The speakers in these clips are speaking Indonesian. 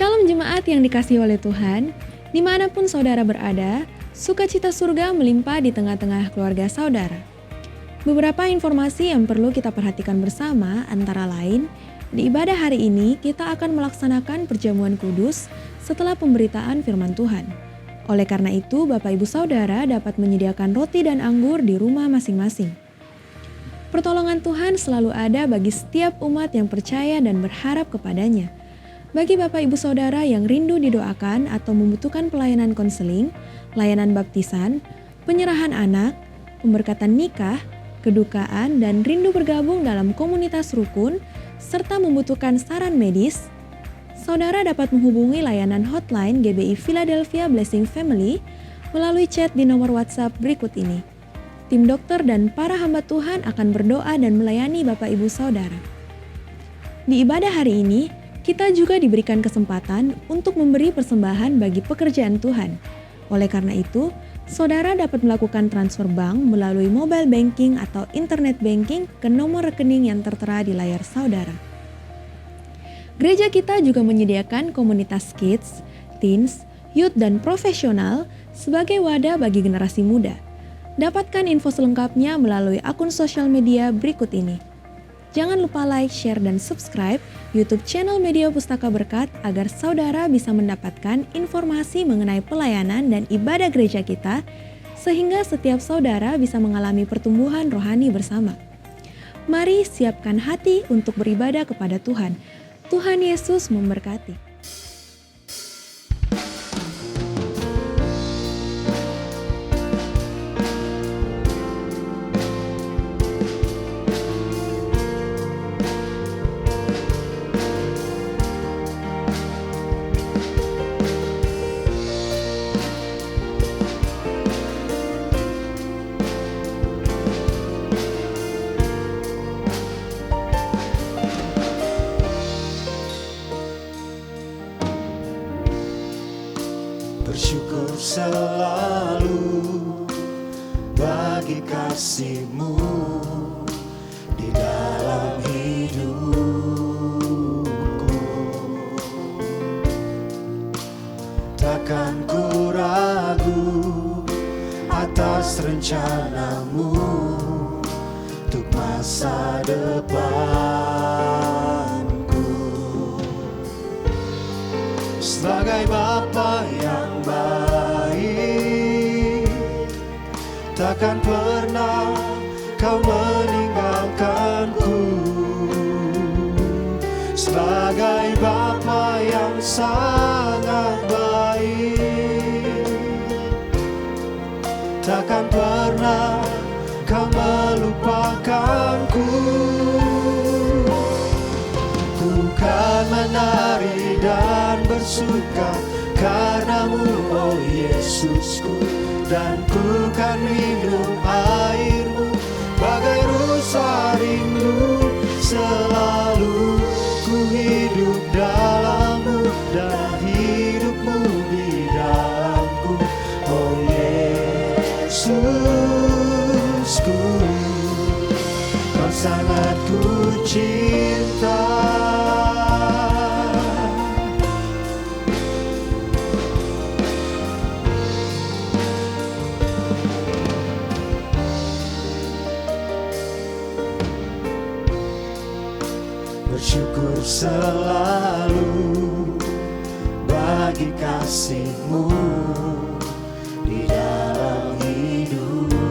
Shalom jemaat yang dikasihi oleh Tuhan, dimanapun saudara berada, sukacita surga melimpah di tengah-tengah keluarga saudara. Beberapa informasi yang perlu kita perhatikan bersama antara lain, di ibadah hari ini kita akan melaksanakan perjamuan kudus setelah pemberitaan firman Tuhan. Oleh karena itu, Bapak Ibu Saudara dapat menyediakan roti dan anggur di rumah masing-masing. Pertolongan Tuhan selalu ada bagi setiap umat yang percaya dan berharap kepadanya. Bagi Bapak Ibu Saudara yang rindu didoakan atau membutuhkan pelayanan konseling, layanan baptisan, penyerahan anak, pemberkatan nikah, kedukaan, dan rindu bergabung dalam komunitas rukun, serta membutuhkan saran medis, saudara dapat menghubungi layanan hotline GBI Philadelphia Blessing Family melalui chat di nomor WhatsApp berikut ini. Tim dokter dan para hamba Tuhan akan berdoa dan melayani Bapak Ibu Saudara. Di ibadah hari ini, kita juga diberikan kesempatan untuk memberi persembahan bagi pekerjaan Tuhan. Oleh karena itu, saudara dapat melakukan transfer bank melalui mobile banking atau internet banking ke nomor rekening yang tertera di layar saudara. Gereja kita juga menyediakan komunitas kids, teens, youth, dan profesional sebagai wadah bagi generasi muda. Dapatkan info selengkapnya melalui akun sosial media berikut ini. Jangan lupa like, share, dan subscribe YouTube channel Media Pustaka Berkat agar saudara bisa mendapatkan informasi mengenai pelayanan dan ibadah gereja kita, sehingga setiap saudara bisa mengalami pertumbuhan rohani bersama. Mari siapkan hati untuk beribadah kepada Tuhan. Tuhan Yesus memberkati. Bersyukur selalu bagi kasih-Mu di dalam hidupku. Takkan ku ragu atas rencana-Mu untuk masa depanku. Sebagai Bapa yang baik, takkan pernah Kau meninggalkanku. Sebagai Bapa yang sangat baik, takkan pernah Kau melupakanku. Ku kan menari dan bersuka karena-Mu, oh Yesusku, dan ku kan minum air-Mu bagai rusa rindu. Selalu ku hidup dalam-Mu dan hidup-Mu di dalamku, oh Yesusku. Kau sangat ku cinta. Bersyukur selalu bagi kasih-Mu di dalam hidupku.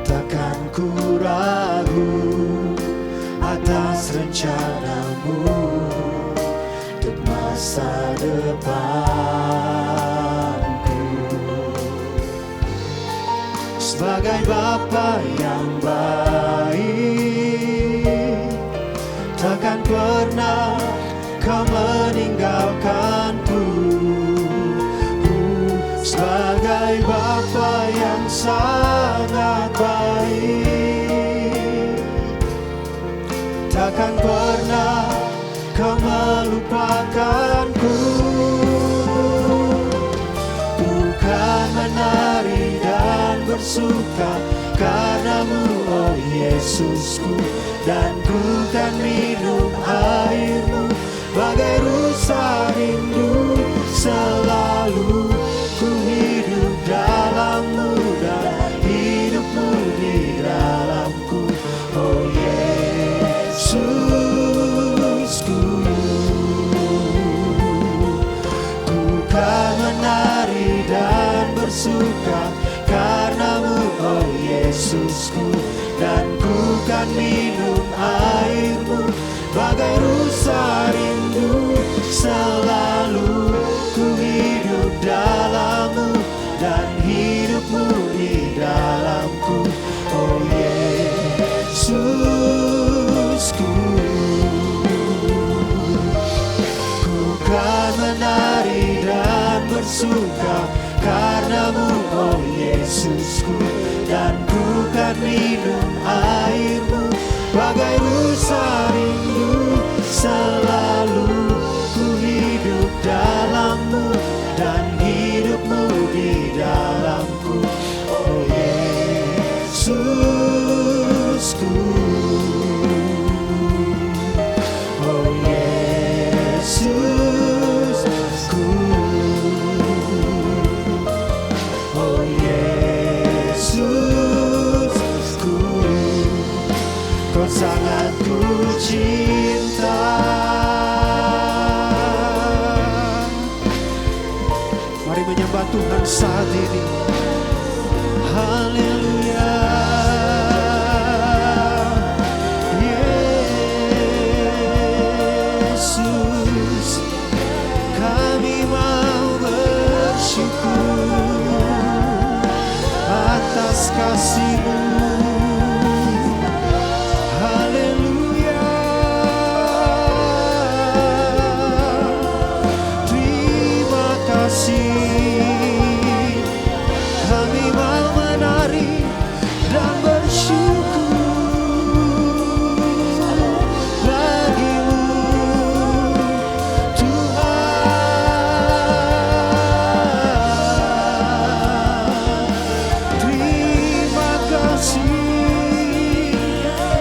Takkan ku ragu atas rencana-Mu untuk masa depanku. Sebagai Bapa yang baik, takkan pernah Kau meninggalkanku. Sebagai Bapa yang sangat baik, takkan pernah Kau melupakanku. Bukan menari dan bersuka karena-Mu, oh Yesusku, dan ku kan minum airmu. Bagai rusa rindu selalu ku hidup dalammu, dan hidupmu di dalamku, oh Yesusku. Ku kan menari dan bersuka karenamu, oh Yesusku, dan ku kan minum airmu. Bagai rusa rindu selalu ku hidup dalammu, dan hidupmu di dalamku, oh Yesusku. Ku kan menari dan bersuka karenamu, oh Yesusku, dan ku kan minum airmu. Bagai rusa rindu selalu ku hidup dalammu, dan hidupmu di dalamku, oh Yesusku, oh Yesusku, oh Yesusku. Kau sangat ku cinta. Mari menyembah Tuhan saat ini. Haleluya. Yesus, kami mau bersyukur atas kasih-Mu. Haleluya. Terima kasih. Kami mau menari dan bersyukur bagi-Mu, Tuhan. Terima kasih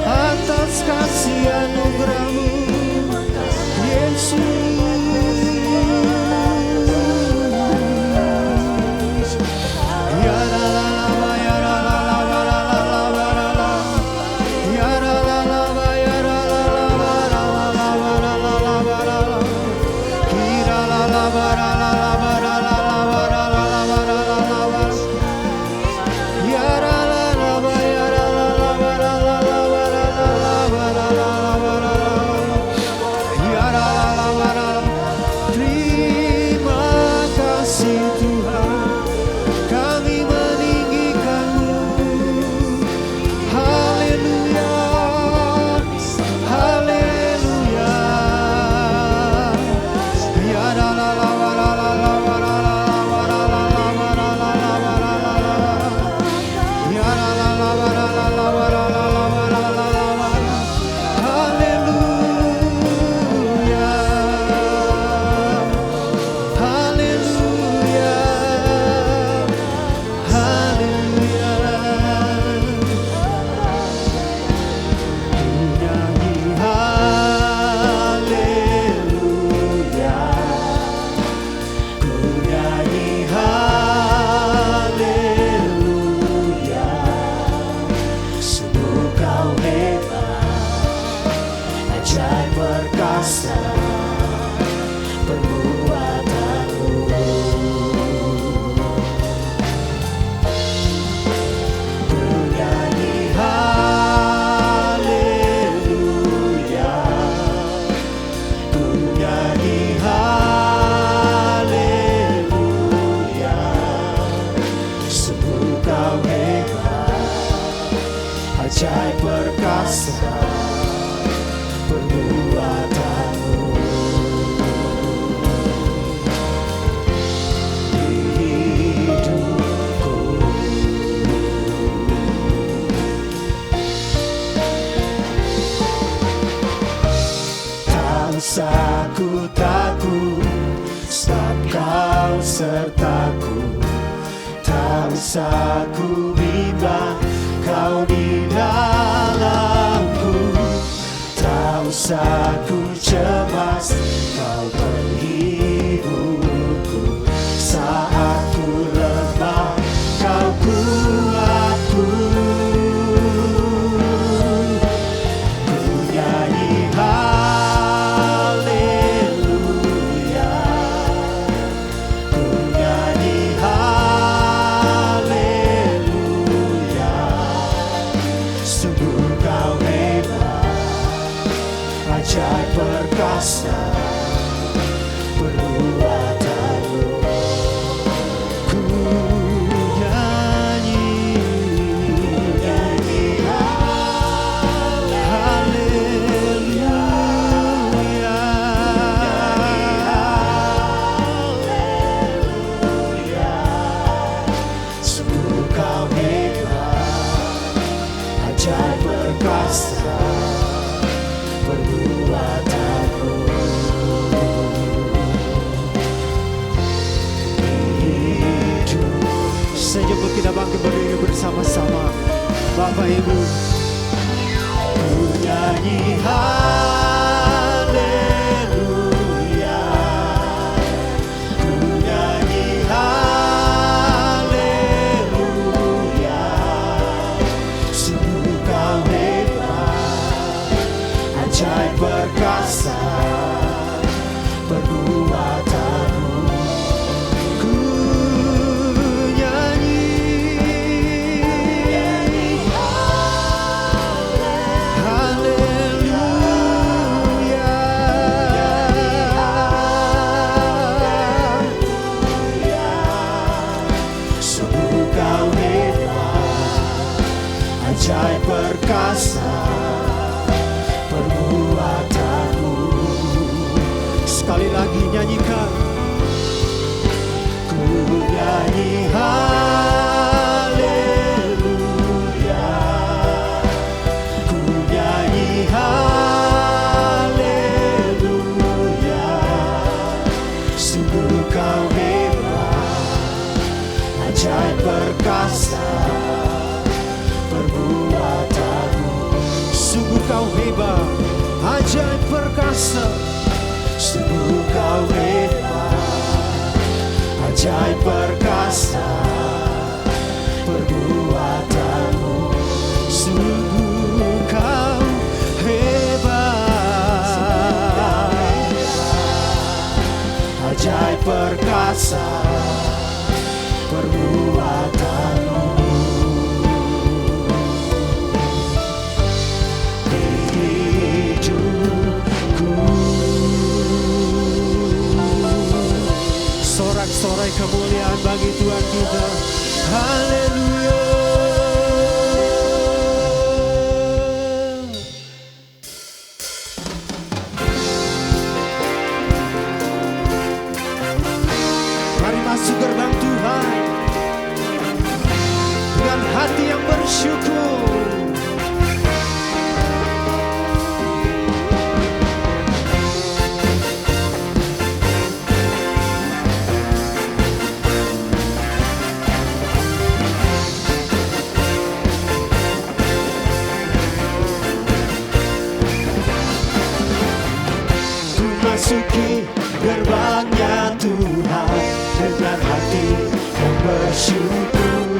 atas kasih anugerah-Mu, Yesus. Ya la la la ba, ya la la la ba, la la la ba, la la. Ya la la la ba, ya la la la ba, la la la ba, la la la ba, la la. Kira la la ba, la la la ba, la la la ba, la la la ba, la la la ba. Ya la la la ba, ya la la la ba, la la la ba, la la la ba, la la la ba, la la. Ya la la la ba, la la. Terima kasih Tuhan, kami meninggikan-Mu. Haleluya, haleluya. Ya la la la ba, la la la ba, la la la ba, la la la ba, la la la ba, la la la. Ya la la la ba, la la la ba, la la la ba, la la la ba. Haleluya, haleluya, haleluya. Ku nyanyi haleluya, ku nyanyi haleluya. Sungguh Kau hebat, ajaib perkasa perbuatan-Mu. Ku nyanyi haleluya, ku nyanyi haleluya. Sungguh Kau hebat, ajaib perkasa perbuatan-Mu. Di hidupku, tak usah ku takut, sebab Kau sertaku. Tak usah ku bimbang, Kau di dalamku, tak usah ku cemas. Kau penghiburku saat ku lemah, Kau kuatku. Ku nyanyi haleluya, ku nyanyi haleluya. Sungguh Kau hebat, ajaib perkasa perbuatanmu. Ku nyanyi haleluya, sungguh Kau hebat, ajaib perkasa perbuatanmu. Sejauh kita bangkit berdiri bersama-sama, Bapak Ibu. Ku nyanyi haleluya, ku nyanyi haleluya. Sungguh Kau hebat, ajaib perkasa perbuatanmu. Ku nyanyi haleluya, sungguh Kau hebat, ajaib perkasa perbuatanmu. Sekali lagi nyanyikan. Ku nyanyi haleluya, ku nyanyi haleluya. Sungguh Kau hebat, ajaib perkasa perbuatanmu. Sungguh Kau hebat, ajaib perkasa. Sungguh Kau hebat, ajaib perkasa perbuatanmu. Sungguh Kau hebat, ajaib perkasa perbuatanmu. Sorak-sorai kemuliaan bagi Tuhan kita. Haleluya. Mari masuk gerbang Tuhan dengan hati yang bersyukur. Masuki gerbangnya Tuhan dengan hati yang bersyukur.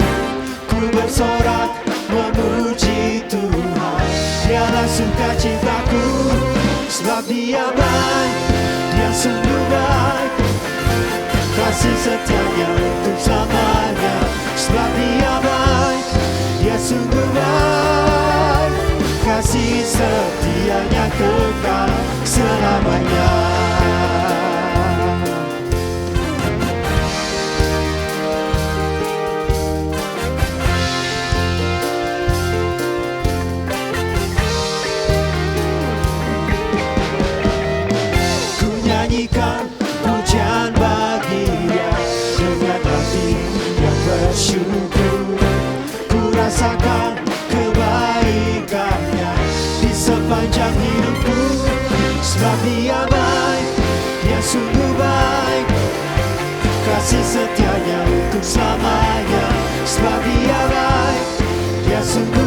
Ku bersorak memuji Tuhan, Dialah sukacitaku. Sebab Dia baik, Dia sungguh baik, kasih setianya untuk selamanya. Sebab Dia baik, Dia sungguh baik, kasih setianya kekal selamanya. Ku nyanyikan pujian bagi Dia dengan hati yang bersyukur. Ku rasakan kebaikannya di sepanjang hidupku. Sebab Dia baik, Dia sungguh baik, kasih setianya untuk selamanya. Sebab Dia baik, Dia sungguh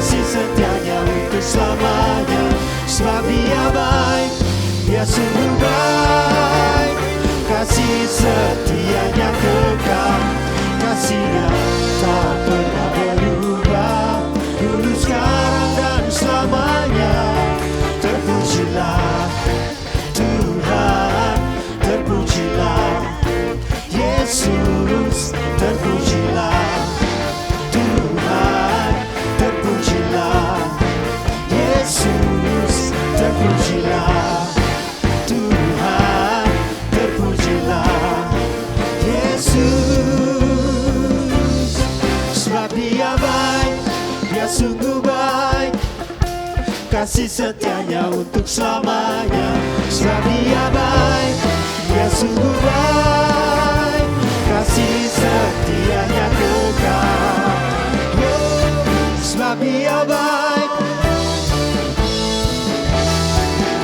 kasih setianya untuk selamanya. Sebab Dia baik, Dia sungguh baik, kasih setianya kekal, kasih-Nya tak pernah berubah, dulu sekarang dan selamanya. Terpujilah Tuhan, terpujilah Yesus, terpujilah Tuhan, terpujilah Yesus, terpujilah Tuhan, terpujilah Yesus. Sebab Dia baik, Dia sungguh baik, kasih setianya untuk selamanya. Sebab Dia baik, Dia sungguh baik, kasih setianya kekal. Oh, sebab Dia baik,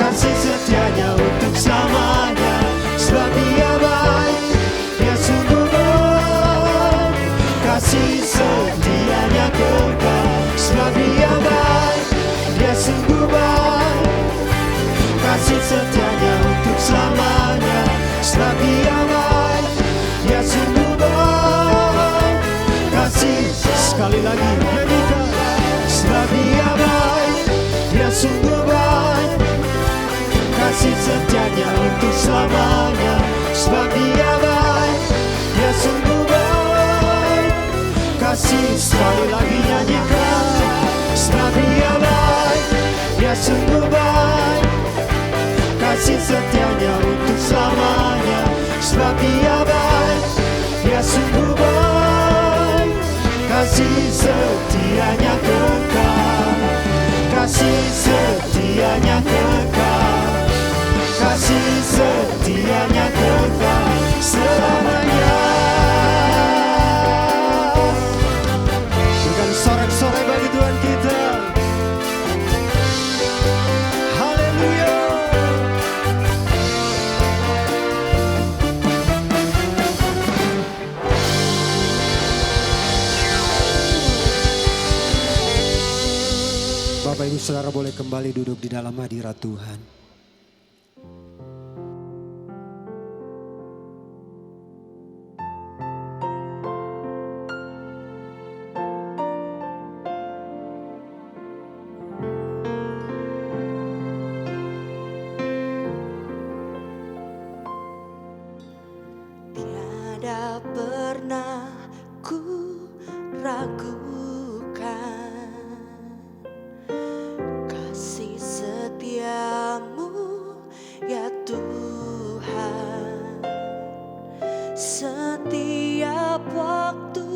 kasih setianya untuk selamanya. Sebab Dia baik, Dia sungguh baik, kasih setianya kekal. Sebab Dia baik, Dia sungguh baik, kasih setianya untuk selamanya. Sebab Dia baik, Dia sungguh baik, kasih. Sekali lagi nyanyikan. Sebab Dia baik, Dia sungguh baik, kasih setianya untuk selamanya. Sebab Dia baik, Dia sungguh baik, kasih. Sekali lagi nyanyikan. Sebab Dia baik, Dia sungguh baik, kasih setianya untuk selamanya. Sebab Dia baik, Dia sungguh baik, kasih setianya kekal, kasih setianya kekal, kasih setianya kekal selamanya. Berikan sorak-sorai bagi Tuhan kita. Haleluya. Bapak Ibu Saudara boleh kembali duduk di dalam hadirat Tuhan. Tiada pernah ku ragukan kasih setiamu ya Tuhan. Setiap waktu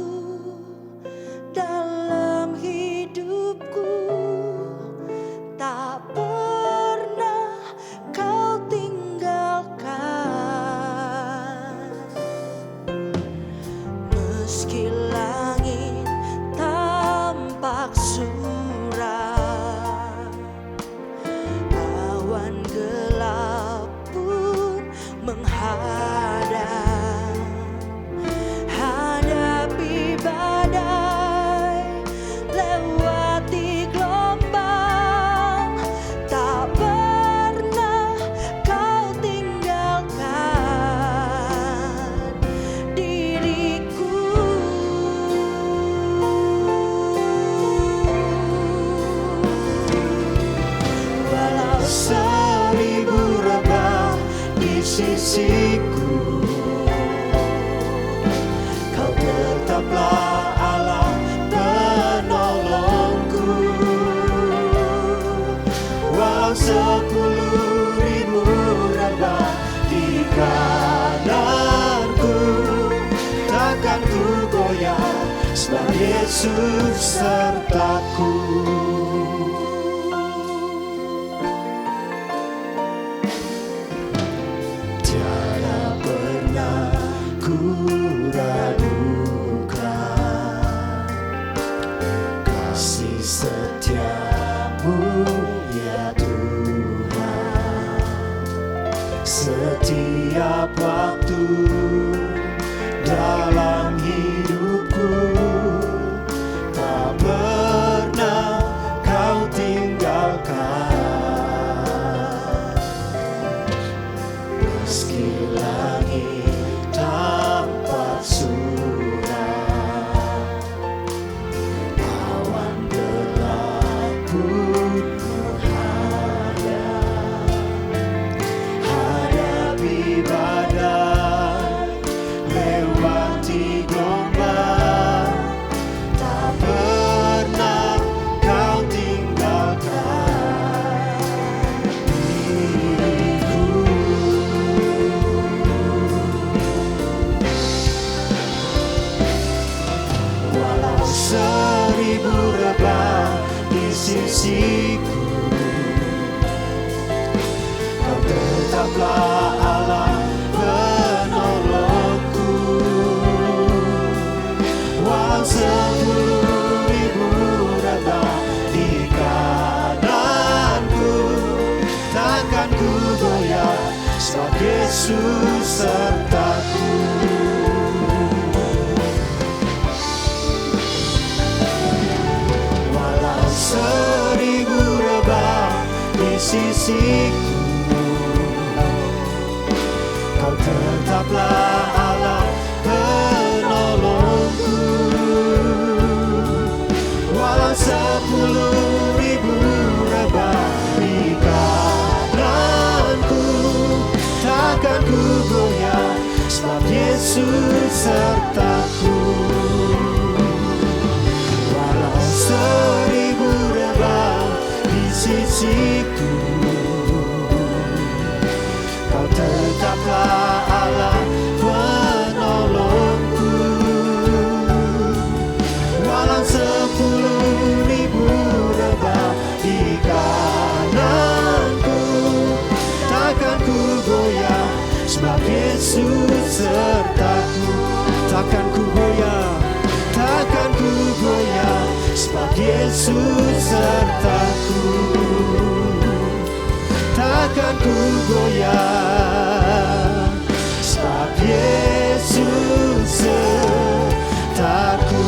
dalam hidupku tak pernah kau tinggalkan. Meski langit tampak suram, awan gelap pun menghadang, hadapi badai, lewati gelombang, tak pernah kau tinggalkan diriku. Walau seribu rebah di sisiku, kau tetaplah Allah penolongku. Walau 10.000 rebah di kananku, takkan ku goyah sebab Yesus sertaku. Tiada pernah ku ragukan kasih setiamu ya Tuhan. Setiap waktu dalam hidupku tak pernah hadapi badai, lewati gelombang, tak pernah kau tinggalkan diriku. Walau seribu rebah di sisiku, kau tetaplah Allah penolongku. Walau 10.000 rebah di kananku, takkan ku goyah sebab Yesus sertaku. Walau 1000 rebah di sisiku, kau tetaplah Allah penolongku. Walau 10.000 rebah di kananku, takkan ku goyah sebab Yesus sertaku. Walau 1000 rebah di sisiku, kau tetaplah Allah penolongku. Walau 10.000 rebah di kananku, takkan ku goyah sebab Yesus sertaku. Takkan ku goyah, takkan ku goyah sebab Yesus sertaku. Takkan ku goyah sebab Yesus sertaku.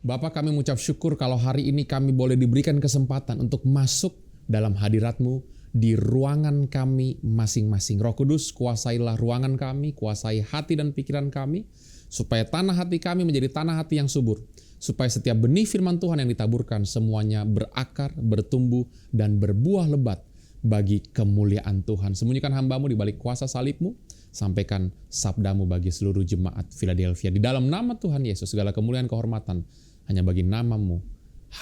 Bapa, kami mengucap syukur kalau hari ini kami boleh diberikan kesempatan untuk masuk dalam hadirat-Mu di ruangan kami masing-masing. Roh Kudus, kuasailah ruangan kami, kuasai hati dan pikiran kami, supaya tanah hati kami menjadi tanah hati yang subur, supaya setiap benih firman Tuhan yang ditaburkan semuanya berakar, bertumbuh, dan berbuah lebat bagi kemuliaan Tuhan. Sembunyikan hamba-Mu di balik kuasa salib-Mu, sampaikan sabda-Mu bagi seluruh jemaat Philadelphia. Di dalam nama Tuhan Yesus, segala kemuliaan kehormatan hanya bagi nama-Mu.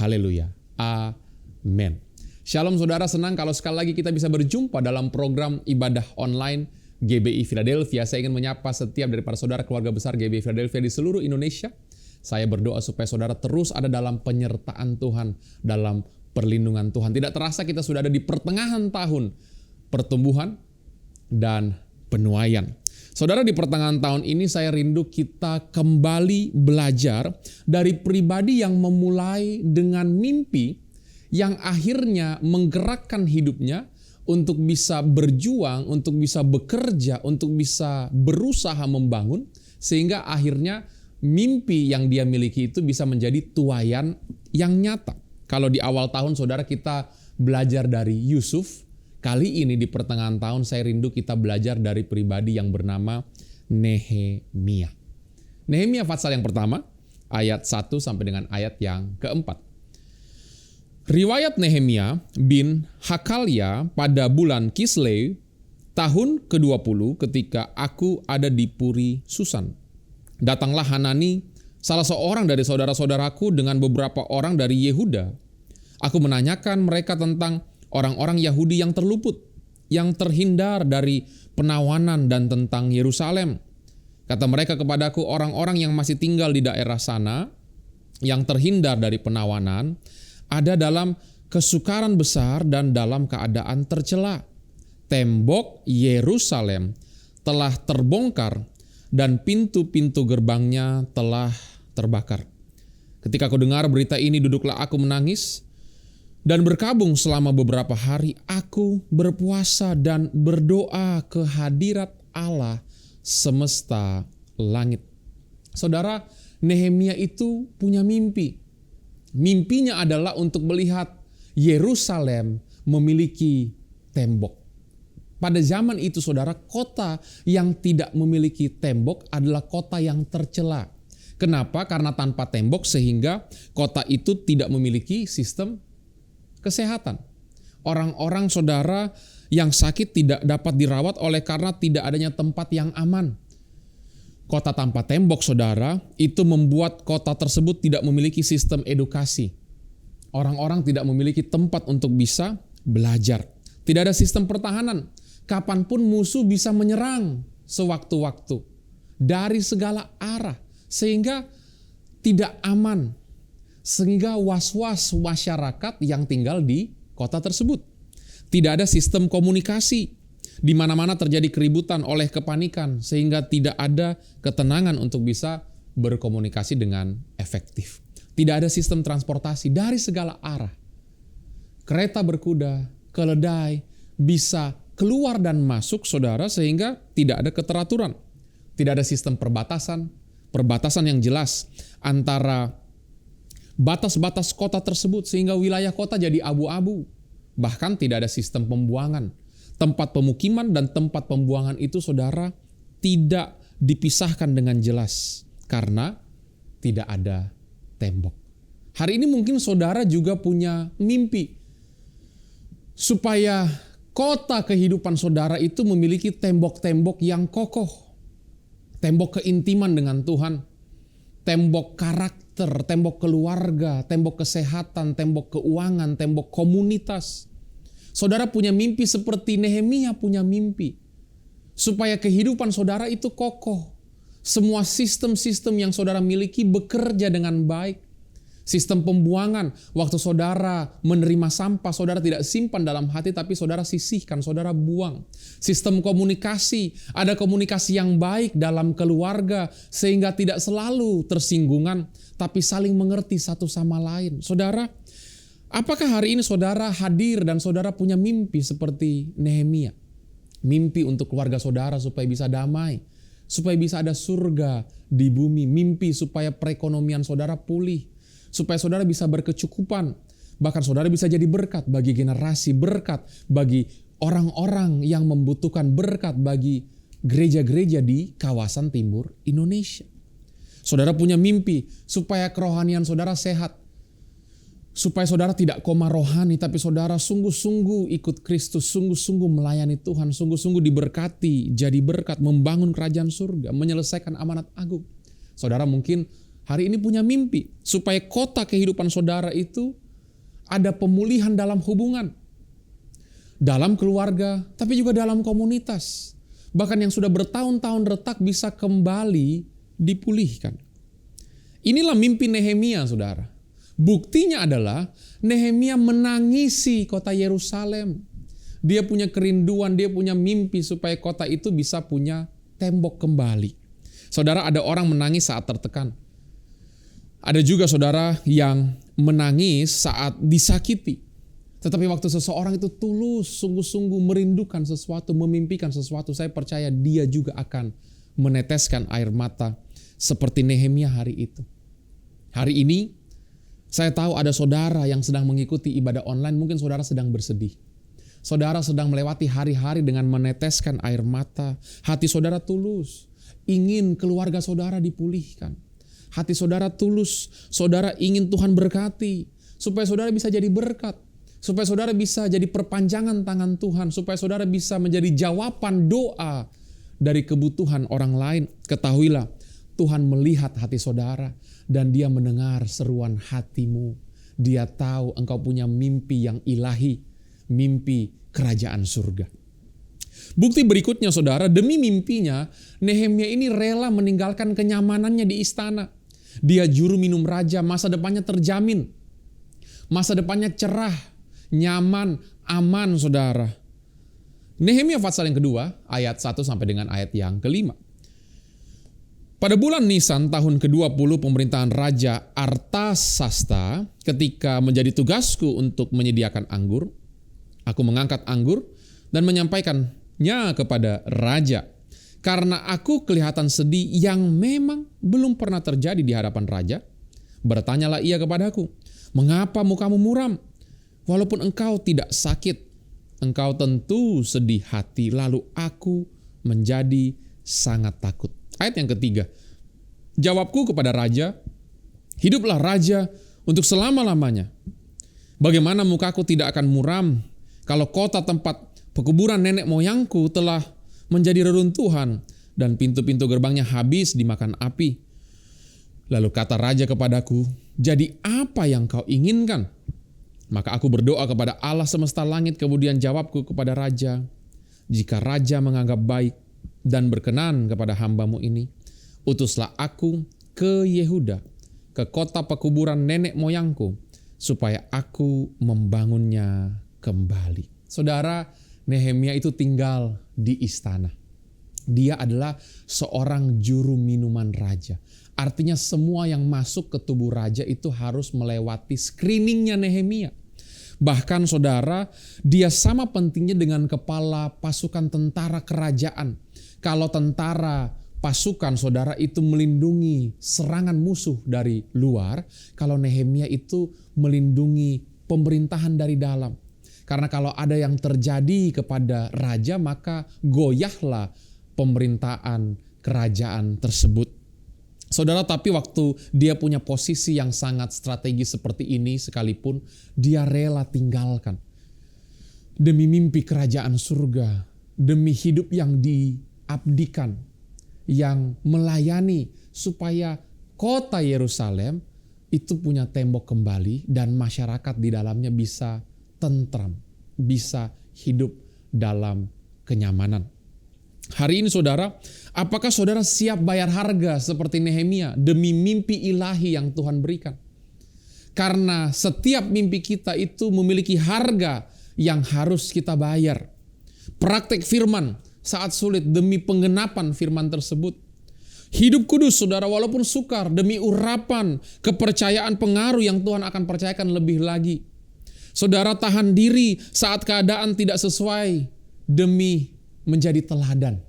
Haleluya. Amin. Shalom saudara, senang kalau sekali lagi kita bisa berjumpa dalam program ibadah online GBI Philadelphia. Saya ingin menyapa setiap dari para saudara keluarga besar GBI Philadelphia di seluruh Indonesia. Saya berdoa supaya saudara terus ada dalam penyertaan Tuhan, dalam perlindungan Tuhan. Tidak terasa kita sudah ada di pertengahan tahun pertumbuhan dan penuaian. Saudara, di pertengahan tahun ini saya rindu kita kembali belajar dari pribadi yang memulai dengan mimpi yang akhirnya menggerakkan hidupnya untuk bisa berjuang, untuk bisa bekerja, untuk bisa berusaha membangun, sehingga akhirnya mimpi yang dia miliki itu bisa menjadi tuaian yang nyata. Kalau di awal tahun saudara kita belajar dari Yusuf, kali ini di pertengahan tahun saya rindu kita belajar dari pribadi yang bernama Nehemia. Nehemia pasal yang pertama, ayat 1 sampai dengan ayat yang keempat. Riwayat Nehemia bin Hakalia pada bulan Kislev tahun ke-20 ketika aku ada di Puri Susan. Datanglah Hanani, salah seorang dari saudara-saudaraku dengan beberapa orang dari Yehuda. Aku menanyakan mereka tentang orang-orang Yahudi yang terluput, yang terhindar dari penawanan dan tentang Yerusalem. Kata mereka kepadaku, orang-orang yang masih tinggal di daerah sana, yang terhindar dari penawanan, ada dalam kesukaran besar dan dalam keadaan tercela. Tembok Yerusalem telah terbongkar dan pintu-pintu gerbangnya telah terbakar. Ketika aku dengar berita ini, duduklah aku menangis dan berkabung selama beberapa hari. Aku berpuasa dan berdoa ke hadirat Allah semesta langit. Saudara, Nehemia itu punya mimpi. Mimpinya adalah untuk melihat Yerusalem memiliki tembok. Pada zaman itu saudara, kota yang tidak memiliki tembok adalah kota yang tercela. Kenapa? Karena tanpa tembok sehingga kota itu tidak memiliki sistem kesehatan. Orang-orang saudara yang sakit tidak dapat dirawat oleh karena tidak adanya tempat yang aman. Kota tanpa tembok saudara itu membuat kota tersebut tidak memiliki sistem edukasi. Orang-orang tidak memiliki tempat untuk bisa belajar. Tidak ada sistem pertahanan. Kapanpun musuh bisa menyerang sewaktu-waktu dari segala arah. Sehingga tidak aman, sehingga was-was masyarakat yang tinggal di kota tersebut. Tidak ada sistem komunikasi, di mana-mana terjadi keributan oleh kepanikan, sehingga tidak ada ketenangan untuk bisa berkomunikasi dengan efektif. Tidak ada sistem transportasi dari segala arah. Kereta berkuda, keledai, bisa keluar dan masuk saudara sehingga tidak ada keteraturan. Tidak ada sistem perbatasan yang jelas antara batas-batas kota tersebut sehingga wilayah kota jadi abu-abu. Bahkan tidak ada sistem pembuangan. Tempat pemukiman dan tempat pembuangan itu saudara tidak dipisahkan dengan jelas karena tidak ada tembok. Hari ini mungkin saudara juga punya mimpi supaya kota kehidupan saudara itu memiliki tembok-tembok yang kokoh. Tembok keintiman dengan Tuhan, tembok karakter, tembok keluarga, tembok kesehatan, tembok keuangan, tembok komunitas. Saudara punya mimpi seperti Nehemia punya mimpi. Supaya kehidupan saudara itu kokoh. Semua sistem-sistem yang saudara miliki bekerja dengan baik. Sistem pembuangan, waktu saudara menerima sampah, saudara tidak simpan dalam hati tapi saudara sisihkan, saudara buang. Sistem komunikasi, ada komunikasi yang baik dalam keluarga sehingga tidak selalu tersinggungan tapi saling mengerti satu sama lain. Saudara, apakah hari ini saudara hadir dan saudara punya mimpi seperti Nehemia? Mimpi untuk keluarga saudara supaya bisa damai, supaya bisa ada surga di bumi. Mimpi supaya perekonomian saudara pulih, supaya saudara bisa berkecukupan. Bahkan saudara bisa jadi berkat bagi generasi, berkat bagi orang-orang yang membutuhkan, berkat bagi gereja-gereja di kawasan timur Indonesia. Saudara punya mimpi supaya kerohanian saudara sehat. Supaya saudara tidak koma rohani, tapi saudara sungguh-sungguh ikut Kristus, sungguh-sungguh melayani Tuhan, sungguh-sungguh diberkati, jadi berkat, membangun kerajaan surga, menyelesaikan amanat agung. Saudara mungkin hari ini punya mimpi supaya kota kehidupan saudara itu ada pemulihan dalam hubungan, dalam keluarga, tapi juga dalam komunitas. Bahkan yang sudah bertahun-tahun retak bisa kembali dipulihkan. Inilah mimpi Nehemia, saudara. Buktinya adalah Nehemia menangisi kota Yerusalem. Dia punya kerinduan, dia punya mimpi supaya kota itu bisa punya tembok kembali. Saudara, ada orang menangis saat tertekan. Ada juga saudara yang menangis saat disakiti. Tetapi waktu seseorang itu tulus, sungguh-sungguh merindukan sesuatu, memimpikan sesuatu, saya percaya dia juga akan meneteskan air mata seperti Nehemia hari itu. Hari ini saya tahu ada saudara yang sedang mengikuti ibadah online, mungkin saudara sedang bersedih. Saudara sedang melewati hari-hari dengan meneteskan air mata. Hati saudara tulus, ingin keluarga saudara dipulihkan. Hati saudara tulus, saudara ingin Tuhan berkati, supaya saudara bisa jadi berkat. Supaya saudara bisa jadi perpanjangan tangan Tuhan, supaya saudara bisa menjadi jawaban doa dari kebutuhan orang lain. Ketahuilah, Tuhan melihat hati saudara dan dia mendengar seruan hatimu. Dia tahu engkau punya mimpi yang ilahi, mimpi kerajaan surga. Bukti berikutnya saudara, demi mimpinya Nehemia ini rela meninggalkan kenyamanannya di istana. Dia juru minum raja, masa depannya terjamin. Masa depannya cerah, nyaman, aman saudara. Nehemia pasal yang kedua, ayat 1 sampai dengan ayat yang kelima. Pada bulan Nisan tahun ke-20 pemerintahan Raja Artasasta, ketika menjadi tugasku untuk menyediakan anggur, aku mengangkat anggur dan menyampaikannya kepada raja. Karena aku kelihatan sedih yang memang belum pernah terjadi di hadapan raja. Bertanyalah ia kepadaku, mengapa mukamu muram? Walaupun engkau tidak sakit, engkau tentu sedih hati. Lalu aku menjadi sangat takut. Ayat yang ketiga, Jawabku kepada raja, hiduplah raja untuk selama-lamanya. Bagaimana mukaku tidak akan muram kalau kota tempat pekuburan nenek moyangku telah menjadi reruntuhan dan pintu-pintu gerbangnya habis dimakan api. Lalu kata raja kepadaku, jadi apa yang kau inginkan? Maka aku berdoa kepada Allah semesta langit, kemudian jawabku kepada raja, jika raja menganggap baik dan berkenan kepada hambamu ini, utuslah aku ke Yehuda, ke kota pekuburan nenek moyangku, supaya aku membangunnya kembali. Saudara, Nehemia itu tinggal di istana. Dia adalah seorang juru minuman raja. Artinya semua yang masuk ke tubuh raja itu harus melewati screeningnya Nehemia. Bahkan saudara, dia sama pentingnya dengan kepala pasukan tentara kerajaan. Kalau tentara pasukan saudara itu melindungi serangan musuh dari luar, kalau Nehemia itu melindungi pemerintahan dari dalam. Karena kalau ada yang terjadi kepada raja, maka goyahlah pemerintahan kerajaan tersebut. Saudara, tapi waktu dia punya posisi yang sangat strategis seperti ini sekalipun, dia rela tinggalkan. Demi mimpi kerajaan surga, demi hidup yang diabdikan, yang melayani supaya kota Yerusalem itu punya tembok kembali dan masyarakat di dalamnya bisa tentram, bisa hidup dalam kenyamanan. Hari ini saudara, apakah saudara siap bayar harga seperti Nehemia demi mimpi ilahi yang Tuhan berikan? Karena setiap mimpi kita itu memiliki harga yang harus kita bayar. Praktek firman saat sulit demi penggenapan firman tersebut. Hidup kudus saudara walaupun sukar demi urapan kepercayaan pengaruh yang Tuhan akan percayakan lebih lagi. Saudara tahan diri saat keadaan tidak sesuai demi menjadi teladan.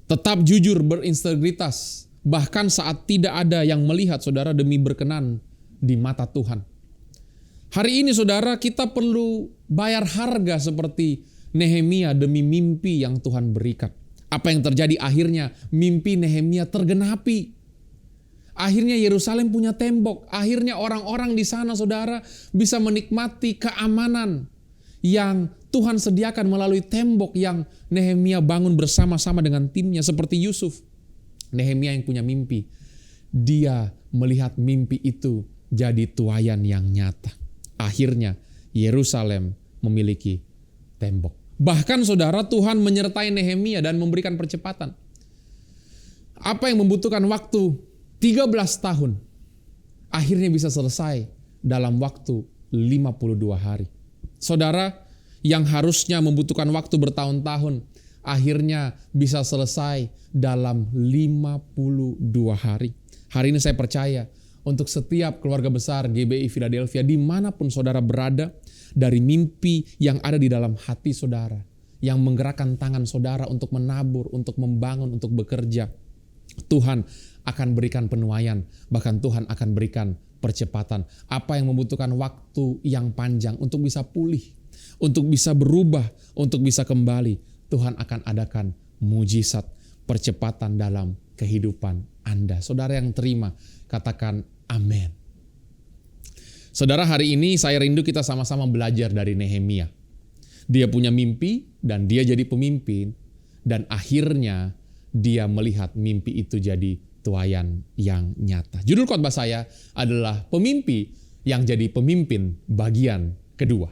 Tetap jujur berintegritas bahkan saat tidak ada yang melihat saudara demi berkenan di mata Tuhan. Hari ini saudara kita perlu bayar harga seperti Nehemia demi mimpi yang Tuhan berikan. Apa yang terjadi akhirnya? Mimpi Nehemia tergenapi. Akhirnya Yerusalem punya tembok. Akhirnya orang-orang di sana saudara bisa menikmati keamanan yang Tuhan sediakan melalui tembok yang Nehemia bangun bersama-sama dengan timnya seperti Yusuf. Nehemia yang punya mimpi. Dia melihat mimpi itu jadi tuaian yang nyata. Akhirnya Yerusalem memiliki tembok. Bahkan saudara Tuhan menyertai Nehemia dan memberikan percepatan. Apa yang membutuhkan waktu 13 tahun akhirnya bisa selesai dalam waktu 52 hari. Saudara yang harusnya membutuhkan waktu bertahun-tahun akhirnya bisa selesai dalam 52 hari. Hari ini saya percaya untuk setiap keluarga besar GBI Philadelphia dimanapun saudara berada, dari mimpi yang ada di dalam hati saudara, yang menggerakkan tangan saudara untuk menabur, untuk membangun, untuk bekerja, Tuhan akan berikan penuaian, bahkan Tuhan akan berikan percepatan. Apa yang membutuhkan waktu yang panjang untuk bisa pulih, untuk bisa berubah, untuk bisa kembali, Tuhan akan adakan mujizat, percepatan dalam kehidupan Anda. Saudara yang terima, katakan amin. Saudara, hari ini saya rindu kita sama-sama belajar dari Nehemia. Dia punya mimpi dan dia jadi pemimpin, dan akhirnya dia melihat mimpi itu jadi tuaian yang nyata. Judul khotbah saya adalah pemimpi yang jadi pemimpin bagian kedua.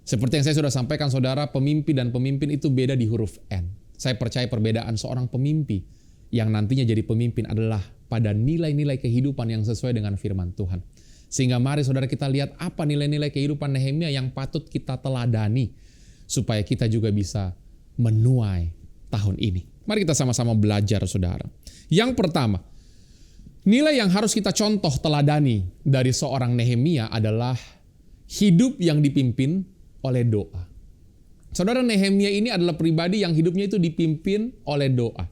Seperti yang saya sudah sampaikan saudara, pemimpi dan pemimpin itu beda di huruf N. Saya percaya perbedaan seorang pemimpi yang nantinya jadi pemimpin adalah pada nilai-nilai kehidupan yang sesuai dengan firman Tuhan. Sehingga mari saudara kita lihat apa nilai-nilai kehidupan Nehemia yang patut kita teladani supaya kita juga bisa menuai tahun ini. Mari kita sama-sama belajar saudara. Yang pertama, nilai yang harus kita contoh teladani dari seorang Nehemia adalah hidup yang dipimpin oleh doa. Saudara, Nehemia ini adalah pribadi yang hidupnya itu dipimpin oleh doa.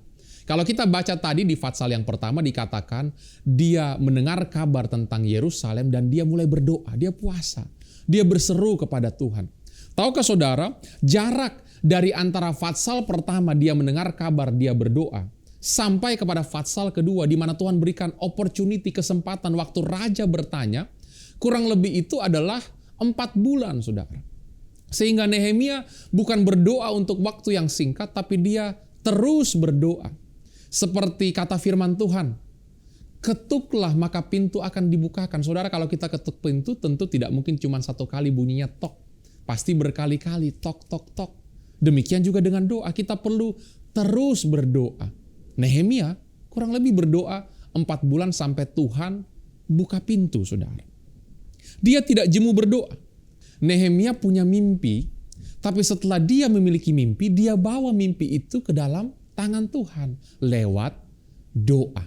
Kalau kita baca tadi di Fatsal yang pertama dikatakan dia mendengar kabar tentang Yerusalem dan dia mulai berdoa, dia puasa, dia berseru kepada Tuhan. Tahukah saudara, jarak dari antara Fatsal pertama dia mendengar kabar dia berdoa sampai kepada Fatsal kedua di mana Tuhan berikan opportunity, kesempatan waktu raja bertanya, kurang lebih itu adalah 4 bulan, saudara. Sehingga Nehemia bukan berdoa untuk waktu yang singkat, tapi dia terus berdoa. Seperti kata firman Tuhan, ketuklah maka pintu akan dibukakan. Saudara, kalau kita ketuk pintu tentu tidak mungkin cuma 1 kali bunyinya tok. Pasti berkali-kali tok, tok, tok. Demikian juga dengan doa, kita perlu terus berdoa. Nehemia kurang lebih berdoa 4 bulan sampai Tuhan buka pintu, saudara. Dia tidak jemu berdoa. Nehemia punya mimpi, tapi setelah dia memiliki mimpi, dia bawa mimpi itu ke dalam tangan Tuhan lewat doa.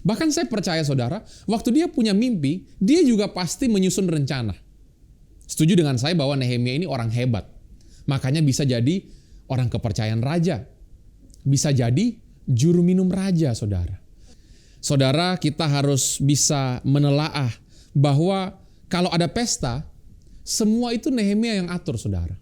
Bahkan saya percaya, saudara, waktu dia punya mimpi, dia juga pasti menyusun rencana. Setuju dengan saya bahwa Nehemia ini orang hebat. Makanya bisa jadi orang kepercayaan raja. Bisa jadi juru minum raja, saudara. Saudara, kita harus bisa menelaah bahwa kalau ada pesta, semua itu Nehemia yang atur, saudara.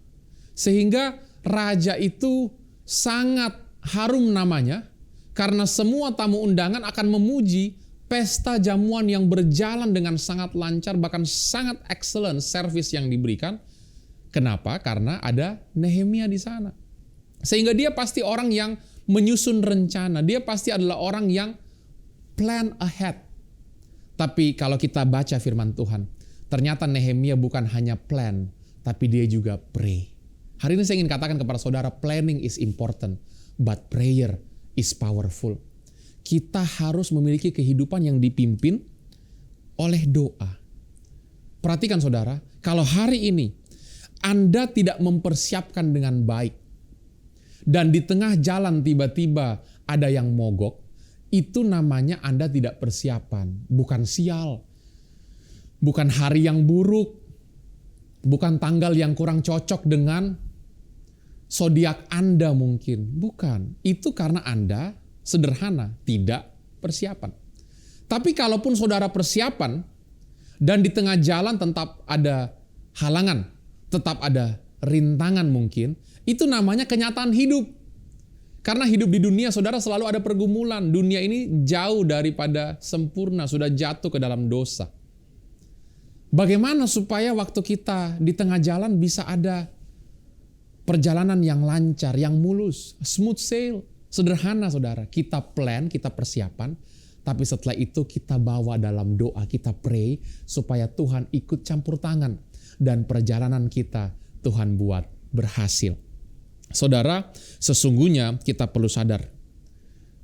Sehingga raja itu sangat harum namanya, karena semua tamu undangan akan memuji pesta jamuan yang berjalan dengan sangat lancar, bahkan sangat excellent service yang diberikan. Kenapa? Karena ada Nehemia di sana. Sehingga dia pasti orang yang menyusun rencana. Dia pasti adalah orang yang plan ahead. Tapi kalau kita baca firman Tuhan, ternyata Nehemia bukan hanya plan, tapi dia juga pray. Hari ini saya ingin katakan kepada saudara, planning is important, but prayer is powerful. Kita harus memiliki kehidupan yang dipimpin oleh doa. Perhatikan saudara, kalau hari ini Anda tidak mempersiapkan dengan baik, dan di tengah jalan tiba-tiba ada yang mogok, itu namanya Anda tidak persiapan. Bukan sial, bukan hari yang buruk, bukan tanggal yang kurang cocok dengan zodiak Anda mungkin. Bukan, itu karena Anda sederhana, tidak persiapan. Tapi kalaupun saudara persiapan, dan di tengah jalan tetap ada halangan, tetap ada rintangan mungkin, itu namanya kenyataan hidup. Karena hidup di dunia, saudara, selalu ada pergumulan. Dunia ini jauh daripada sempurna, sudah jatuh ke dalam dosa. Bagaimana supaya waktu kita di tengah jalan bisa ada perjalanan yang lancar, yang mulus, smooth sail, sederhana, saudara. Kita plan, kita persiapan, tapi setelah itu kita bawa dalam doa, kita pray supaya Tuhan ikut campur tangan dan perjalanan kita Tuhan buat berhasil. Saudara, sesungguhnya kita perlu sadar,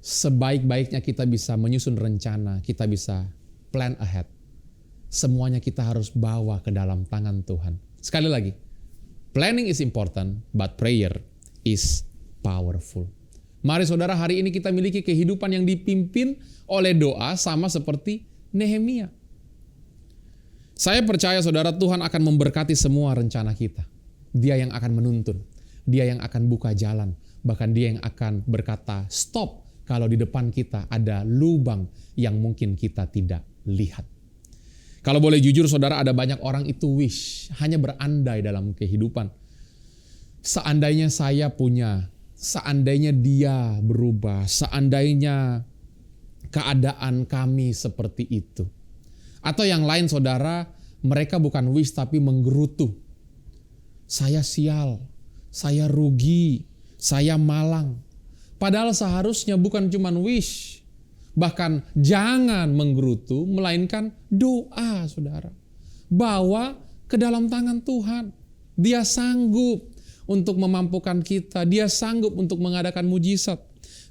sebaik-baiknya kita bisa menyusun rencana, kita bisa plan ahead, semuanya kita harus bawa ke dalam tangan Tuhan. Sekali lagi, planning is important, but prayer is powerful. Mari saudara, hari ini kita miliki kehidupan yang dipimpin oleh doa sama seperti Nehemia. Saya percaya saudara, Tuhan akan memberkati semua rencana kita. Dia yang akan menuntun, dia yang akan buka jalan, bahkan dia yang akan berkata stop kalau di depan kita ada lubang yang mungkin kita tidak lihat. Kalau boleh jujur saudara, ada banyak orang itu wish, hanya berandai dalam kehidupan. Seandainya saya punya, seandainya dia berubah, seandainya keadaan kami seperti itu. Atau yang lain saudara, mereka bukan wish tapi menggerutu. Saya sial, saya rugi, saya malang. Padahal seharusnya bukan cuma wish, bahkan jangan menggerutu, melainkan doa, saudara. Bawa ke dalam tangan Tuhan. Dia sanggup untuk memampukan kita, dia sanggup untuk mengadakan mujizat.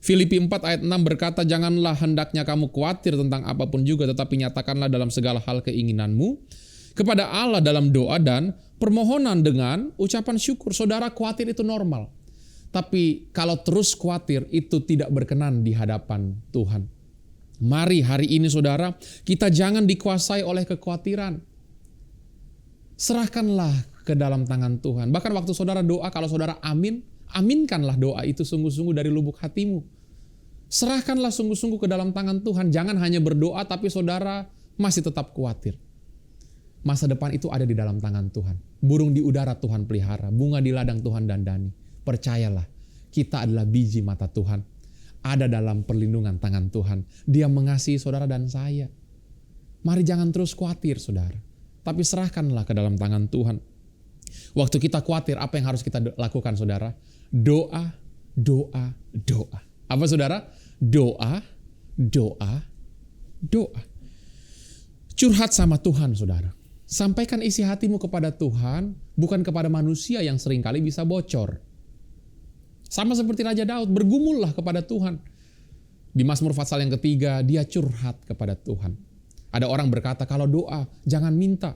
Filipi 4 ayat 6 berkata, janganlah hendaknya kamu khawatir tentang apapun juga, tetapi nyatakanlah dalam segala hal keinginanmu kepada Allah dalam doa dan permohonan dengan ucapan syukur. Saudara, khawatir itu normal. Tapi kalau terus khawatir itu tidak berkenan di hadapan Tuhan. Mari hari ini saudara, kita jangan dikuasai oleh kekhawatiran. Serahkanlah ke dalam tangan Tuhan. Bahkan waktu saudara doa, kalau saudara amin, aminkanlah doa itu sungguh-sungguh dari lubuk hatimu. Serahkanlah sungguh-sungguh ke dalam tangan Tuhan. Jangan hanya berdoa tapi saudara masih tetap khawatir. Masa depan itu ada di dalam tangan Tuhan. Burung di udara Tuhan pelihara, bunga di ladang Tuhan dandani. Percayalah, kita adalah biji mata Tuhan. ada dalam perlindungan tangan Tuhan. Dia mengasihi saudara dan saya. Mari jangan terus khawatir saudara, tapi serahkanlah ke dalam tangan Tuhan. Waktu kita khawatir, apa yang harus kita lakukan saudara? Doa, doa, doa. Apa saudara? Doa, doa, doa. Curhat sama Tuhan saudara. Sampaikan isi hatimu kepada Tuhan, bukan kepada manusia yang seringkali bisa bocor. Sama seperti Raja Daud, bergumullah kepada Tuhan. Di Mazmur pasal yang ketiga, dia curhat kepada Tuhan. Ada orang berkata, kalau doa, jangan minta.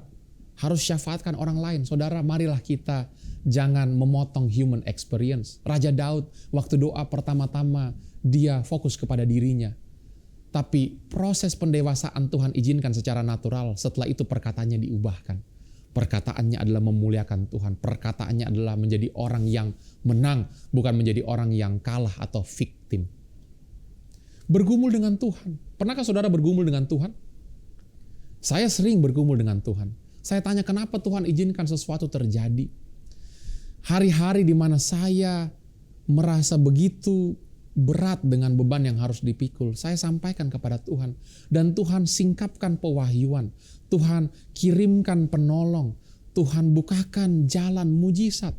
Harus syafaatkan orang lain. Saudara, marilah kita jangan memotong human experience. Raja Daud, waktu doa pertama-tama, dia fokus kepada dirinya. Tapi proses pendewasaan Tuhan izinkan secara natural. Setelah itu perkataannya diubahkan. Perkataannya adalah memuliakan Tuhan. Perkataannya adalah menjadi orang yang menang, bukan menjadi orang yang kalah atau victim. Bergumul dengan Tuhan. Pernahkah saudara bergumul dengan Tuhan? Saya sering bergumul dengan Tuhan. Saya tanya kenapa Tuhan izinkan sesuatu terjadi. Hari-hari di mana saya merasa begitu berat dengan beban yang harus dipikul, saya sampaikan kepada Tuhan. Dan Tuhan singkapkan pewahyuan. Tuhan kirimkan penolong. Tuhan bukakan jalan mujizat.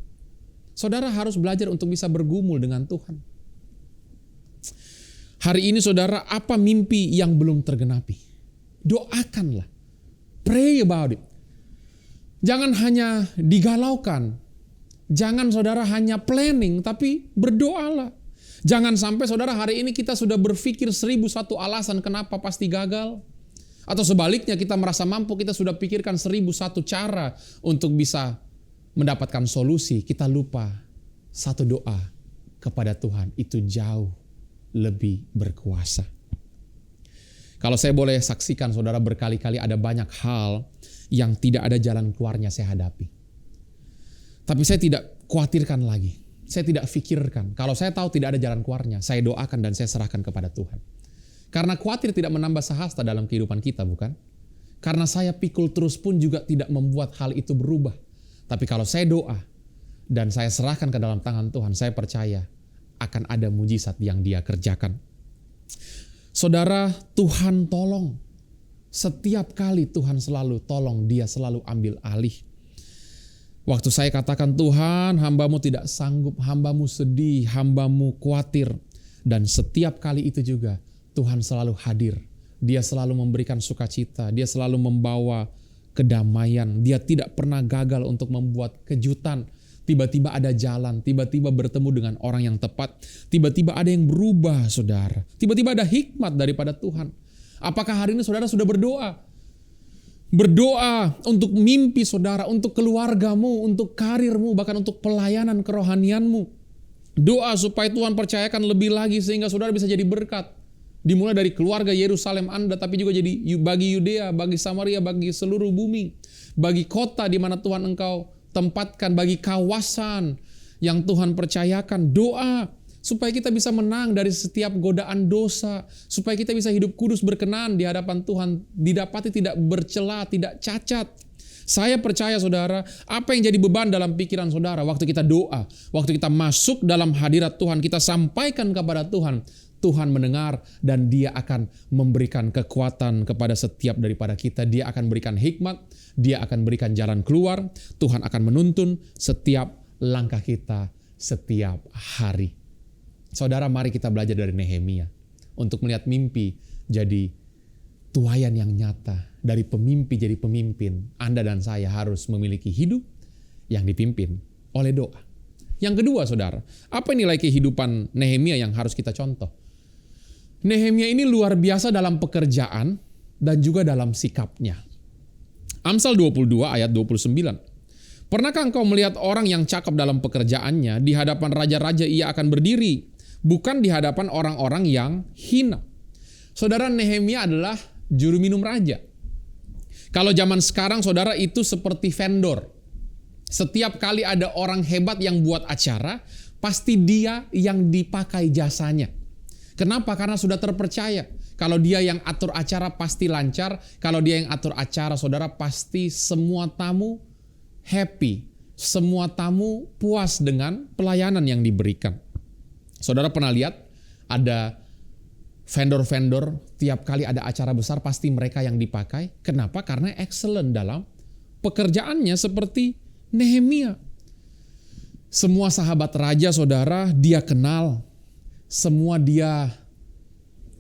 Saudara harus belajar untuk bisa bergumul dengan Tuhan. Hari ini saudara, apa mimpi yang belum tergenapi? Doakanlah. Pray about it. Jangan hanya digalaukan. Jangan saudara hanya planning, tapi berdoalah. Jangan sampai saudara hari ini kita sudah berpikir 1001 alasan kenapa pasti gagal. Atau sebaliknya kita merasa mampu, kita sudah pikirkan 1001 cara untuk bisa mendapatkan solusi. Kita lupa satu doa kepada Tuhan itu jauh lebih berkuasa. Kalau saya boleh saksikan saudara, berkali-kali ada banyak hal yang tidak ada jalan keluarnya saya hadapi. Tapi saya tidak khawatirkan lagi. Saya tidak pikirkan. Kalau saya tahu tidak ada jalan keluarnya, saya doakan dan saya serahkan kepada Tuhan. Karena khawatir tidak menambah sahasta dalam kehidupan kita, bukan? Karena saya pikul terus pun juga tidak membuat hal itu berubah. Tapi kalau saya doa dan saya serahkan ke dalam tangan Tuhan, saya percaya akan ada mujizat yang Dia kerjakan. Saudara, Tuhan tolong. Setiap kali Tuhan selalu tolong, Dia selalu ambil alih. Waktu saya katakan, Tuhan, hamba-Mu tidak sanggup, hamba-Mu sedih, hamba-Mu khawatir. Dan setiap kali itu juga Tuhan selalu hadir. Dia selalu memberikan sukacita, Dia selalu membawa kedamaian. Dia tidak pernah gagal untuk membuat kejutan. Tiba-tiba ada jalan, tiba-tiba bertemu dengan orang yang tepat, tiba-tiba ada yang berubah saudara. Tiba-tiba ada hikmat daripada Tuhan. Apakah hari ini saudara sudah berdoa? Berdoa untuk mimpi saudara, untuk keluargamu, untuk karirmu, bahkan untuk pelayanan kerohanianmu. Doa supaya Tuhan percayakan lebih lagi sehingga saudara bisa jadi berkat. Dimulai dari keluarga Yerusalem Anda, tapi juga jadi bagi Yudea, bagi Samaria, bagi seluruh bumi. Bagi kota di mana Tuhan engkau tempatkan, bagi kawasan yang Tuhan percayakan. Doa supaya kita bisa menang dari setiap godaan dosa, supaya kita bisa hidup kudus berkenan di hadapan Tuhan, didapati tidak bercela, tidak cacat. Saya percaya saudara, apa yang jadi beban dalam pikiran saudara waktu kita doa, waktu kita masuk dalam hadirat Tuhan, kita sampaikan kepada Tuhan, Tuhan mendengar dan Dia akan memberikan kekuatan kepada setiap daripada kita. Dia akan berikan hikmat, Dia akan berikan jalan keluar, Tuhan akan menuntun setiap langkah kita setiap hari. Saudara, mari kita belajar dari Nehemia untuk melihat mimpi jadi tuaian yang nyata. Dari pemimpi jadi pemimpin, Anda dan saya harus memiliki hidup yang dipimpin oleh doa. Yang kedua saudara, apa nilai kehidupan Nehemia yang harus kita contoh? Nehemia ini luar biasa dalam pekerjaan dan juga dalam sikapnya. Amsal 22 ayat 29. Pernahkah engkau melihat orang yang cakap dalam pekerjaannya, di hadapan raja-raja ia akan berdiri, bukan di hadapan orang-orang yang hina. Saudara, Nehemia adalah juru minum raja. Kalau zaman sekarang saudara itu seperti vendor. Setiap kali ada orang hebat yang buat acara, pasti dia yang dipakai jasanya. Kenapa? Karena sudah terpercaya. Kalau dia yang atur acara pasti lancar. Kalau dia yang atur acara, saudara, pasti semua tamu happy. Semua tamu puas dengan pelayanan yang diberikan. Saudara pernah lihat Ada vendor-vendor, tiap kali ada acara besar pasti mereka yang dipakai. Kenapa? Karena excellent dalam pekerjaannya seperti Nehemia. Semua sahabat raja, saudara, dia kenal. Semua dia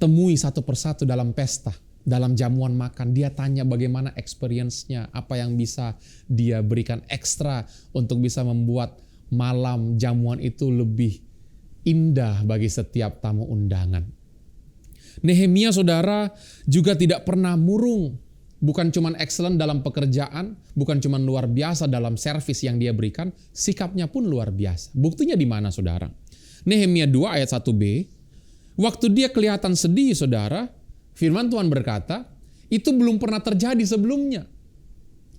temui satu persatu dalam pesta, dalam jamuan makan. Dia tanya bagaimana experience-nya, apa yang bisa dia berikan ekstra untuk bisa membuat malam jamuan itu lebih indah bagi setiap tamu undangan. Nehemia, saudara, juga tidak pernah murung. Bukan cuma excellent dalam pekerjaan, bukan cuma luar biasa dalam servis yang dia berikan, sikapnya pun luar biasa. Buktinya di mana, saudara? Nehemia 2 ayat 1b, waktu dia kelihatan sedih, saudara, firman Tuhan berkata, itu belum pernah terjadi sebelumnya.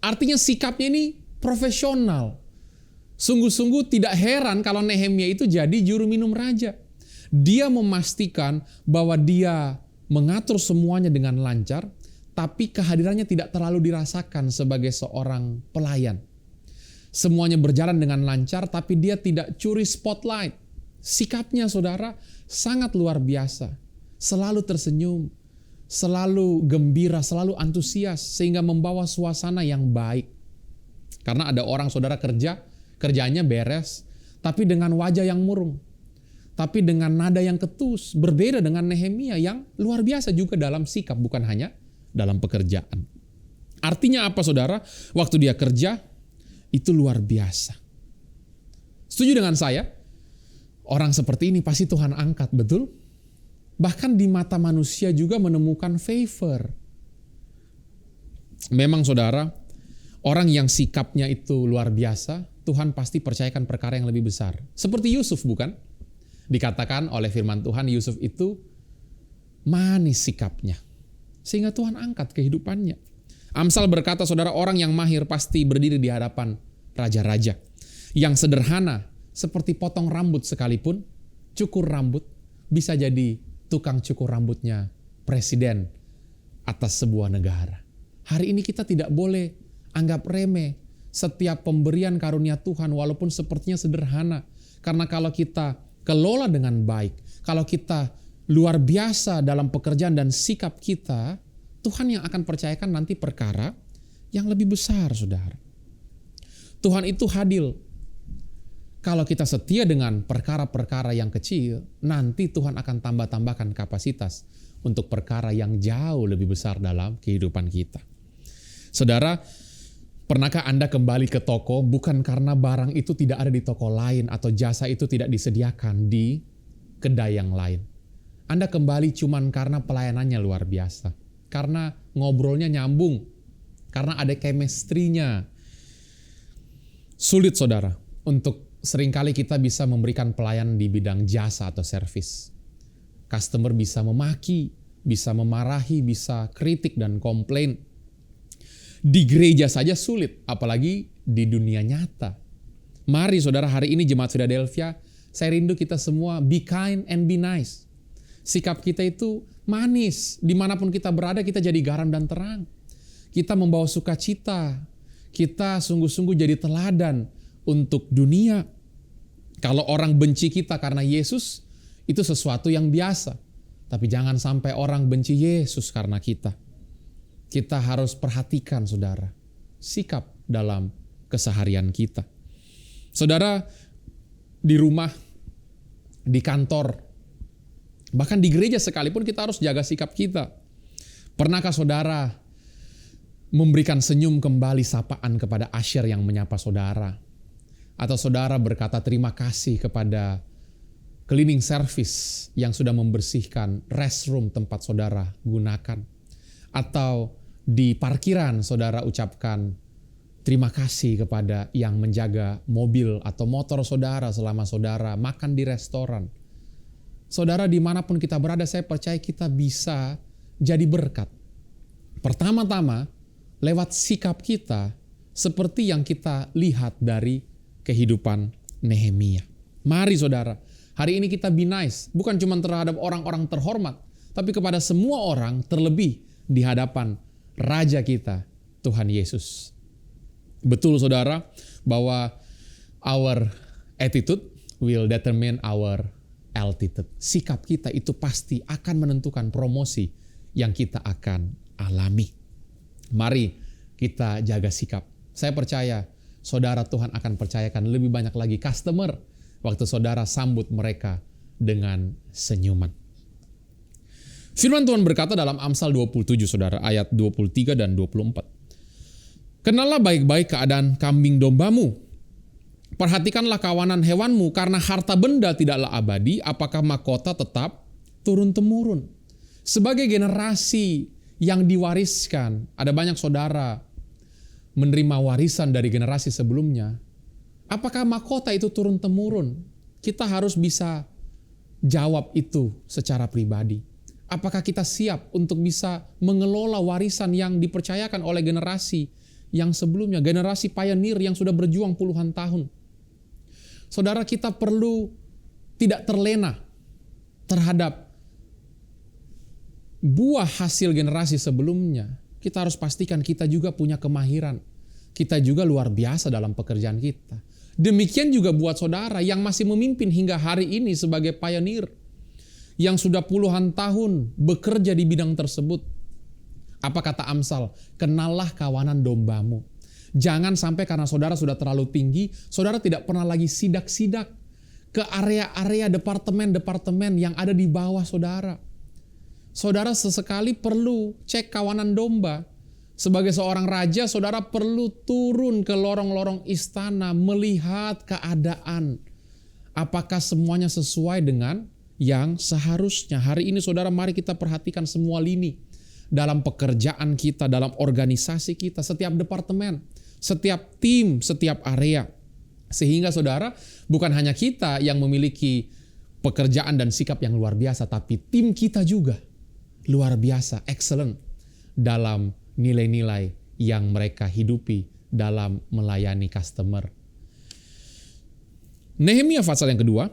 Artinya sikapnya ini profesional. Sungguh-sungguh tidak heran kalau Nehemia itu jadi juru minum raja. Dia memastikan bahwa dia mengatur semuanya dengan lancar, tapi kehadirannya tidak terlalu dirasakan sebagai seorang pelayan. Semuanya berjalan dengan lancar, tapi dia tidak curi spotlight. Sikapnya, saudara, sangat luar biasa. Selalu tersenyum, selalu gembira, selalu antusias, sehingga membawa suasana yang baik. Karena ada orang, saudara, kerjanya beres, tapi dengan wajah yang murung. Tapi dengan nada yang ketus, berbeda dengan Nehemia yang luar biasa juga dalam sikap, bukan hanya dalam pekerjaan. Artinya apa, saudara? Waktu dia kerja, itu luar biasa. Setuju dengan saya? Orang seperti ini pasti Tuhan angkat, betul? Bahkan di mata manusia juga menemukan favor. Memang, saudara, orang yang sikapnya itu luar biasa, Tuhan pasti percayakan perkara yang lebih besar. Seperti Yusuf, bukan? Dikatakan oleh firman Tuhan, Yusuf itu manis sikapnya. Sehingga Tuhan angkat kehidupannya. Amsal berkata, saudara, orang yang mahir pasti berdiri di hadapan raja-raja. Yang sederhana, seperti potong rambut sekalipun, cukur rambut, bisa jadi tukang cukur rambutnya presiden atas sebuah negara. Hari ini kita tidak boleh anggap remeh setiap pemberian karunia Tuhan walaupun sepertinya sederhana. Karena kalau kita kelola dengan baik, kalau kita luar biasa dalam pekerjaan dan sikap kita, Tuhan yang akan percayakan nanti perkara yang lebih besar, saudara. Tuhan itu adil. Kalau kita setia dengan perkara-perkara yang kecil, nanti Tuhan akan tambah-tambahkan kapasitas untuk perkara yang jauh lebih besar dalam kehidupan kita. Saudara, pernahkah Anda kembali ke toko bukan karena barang itu tidak ada di toko lain atau jasa itu tidak disediakan di kedai yang lain? Anda kembali cuman karena pelayanannya luar biasa. Karena ngobrolnya nyambung. Karena ada chemistry-nya. Sulit, saudara, untuk seringkali kita bisa memberikan pelayanan di bidang jasa atau servis. Customer bisa memaki, bisa memarahi, bisa kritik dan komplain. Di gereja saja sulit, apalagi di dunia nyata. Mari, saudara, hari ini Jemaat Philadelphia, saya rindu kita semua be kind and be nice. Sikap kita itu manis. Dimanapun kita berada, kita jadi garam dan terang. Kita membawa sukacita. Kita sungguh-sungguh jadi teladan untuk dunia. Kalau orang benci kita karena Yesus, itu sesuatu yang biasa. Tapi jangan sampai orang benci Yesus karena kita. Kita harus perhatikan, saudara, sikap dalam keseharian kita. Saudara, di rumah, di kantor, bahkan di gereja sekalipun kita harus jaga sikap kita. Pernahkah saudara memberikan senyum kembali sapaan kepada usher yang menyapa saudara? Atau saudara berkata terima kasih kepada cleaning service yang sudah membersihkan restroom tempat saudara gunakan? Atau di parkiran saudara ucapkan terima kasih kepada yang menjaga mobil atau motor saudara selama saudara makan di restoran? Saudara, dimanapun kita berada, saya percaya kita bisa jadi berkat. Pertama-tama, lewat sikap kita, seperti yang kita lihat dari kehidupan Nehemia. Mari, saudara, hari ini kita be nice, bukan cuma terhadap orang-orang terhormat, tapi kepada semua orang, terlebih di hadapan Raja kita, Tuhan Yesus. Betul, saudara, bahwa our attitude will determine our altitude. Sikap kita itu pasti akan menentukan promosi yang kita akan alami. Mari kita jaga sikap. Saya percaya saudara Tuhan akan percayakan lebih banyak lagi customer waktu saudara sambut mereka dengan senyuman. Firman Tuhan berkata dalam Amsal 27 saudara, ayat 23 dan 24. Kenallah baik-baik keadaan kambing dombamu. Perhatikanlah kawanan hewanmu, karena harta benda tidaklah abadi, apakah mahkota tetap turun-temurun. Sebagai generasi yang diwariskan, ada banyak saudara menerima warisan dari generasi sebelumnya. Apakah mahkota itu turun-temurun? Kita harus bisa jawab itu secara pribadi. Apakah kita siap untuk bisa mengelola warisan yang dipercayakan oleh generasi yang sebelumnya, generasi pioneer yang sudah berjuang puluhan tahun? Saudara, kita perlu tidak terlena terhadap buah hasil generasi sebelumnya. Kita harus pastikan kita juga punya kemahiran. Kita juga luar biasa dalam pekerjaan kita. Demikian juga buat saudara yang masih memimpin hingga hari ini sebagai pioneer, yang sudah puluhan tahun bekerja di bidang tersebut. Apa kata Amsal? Kenallah kawanan dombamu. Jangan sampai karena saudara sudah terlalu tinggi, saudara tidak pernah lagi sidak-sidak ke area-area departemen-departemen yang ada di bawah saudara. Saudara sesekali perlu cek kawanan domba. Sebagai seorang raja, saudara perlu turun ke lorong-lorong istana, melihat keadaan. Apakah semuanya sesuai dengan yang seharusnya? Hari ini saudara, mari kita perhatikan semua lini dalam pekerjaan kita, dalam organisasi kita, setiap departemen, setiap tim, setiap area. Sehingga saudara, bukan hanya kita yang memiliki pekerjaan dan sikap yang luar biasa, tapi tim kita juga luar biasa, excellent dalam nilai-nilai yang mereka hidupi dalam melayani customer. Nehemia pasal yang kedua,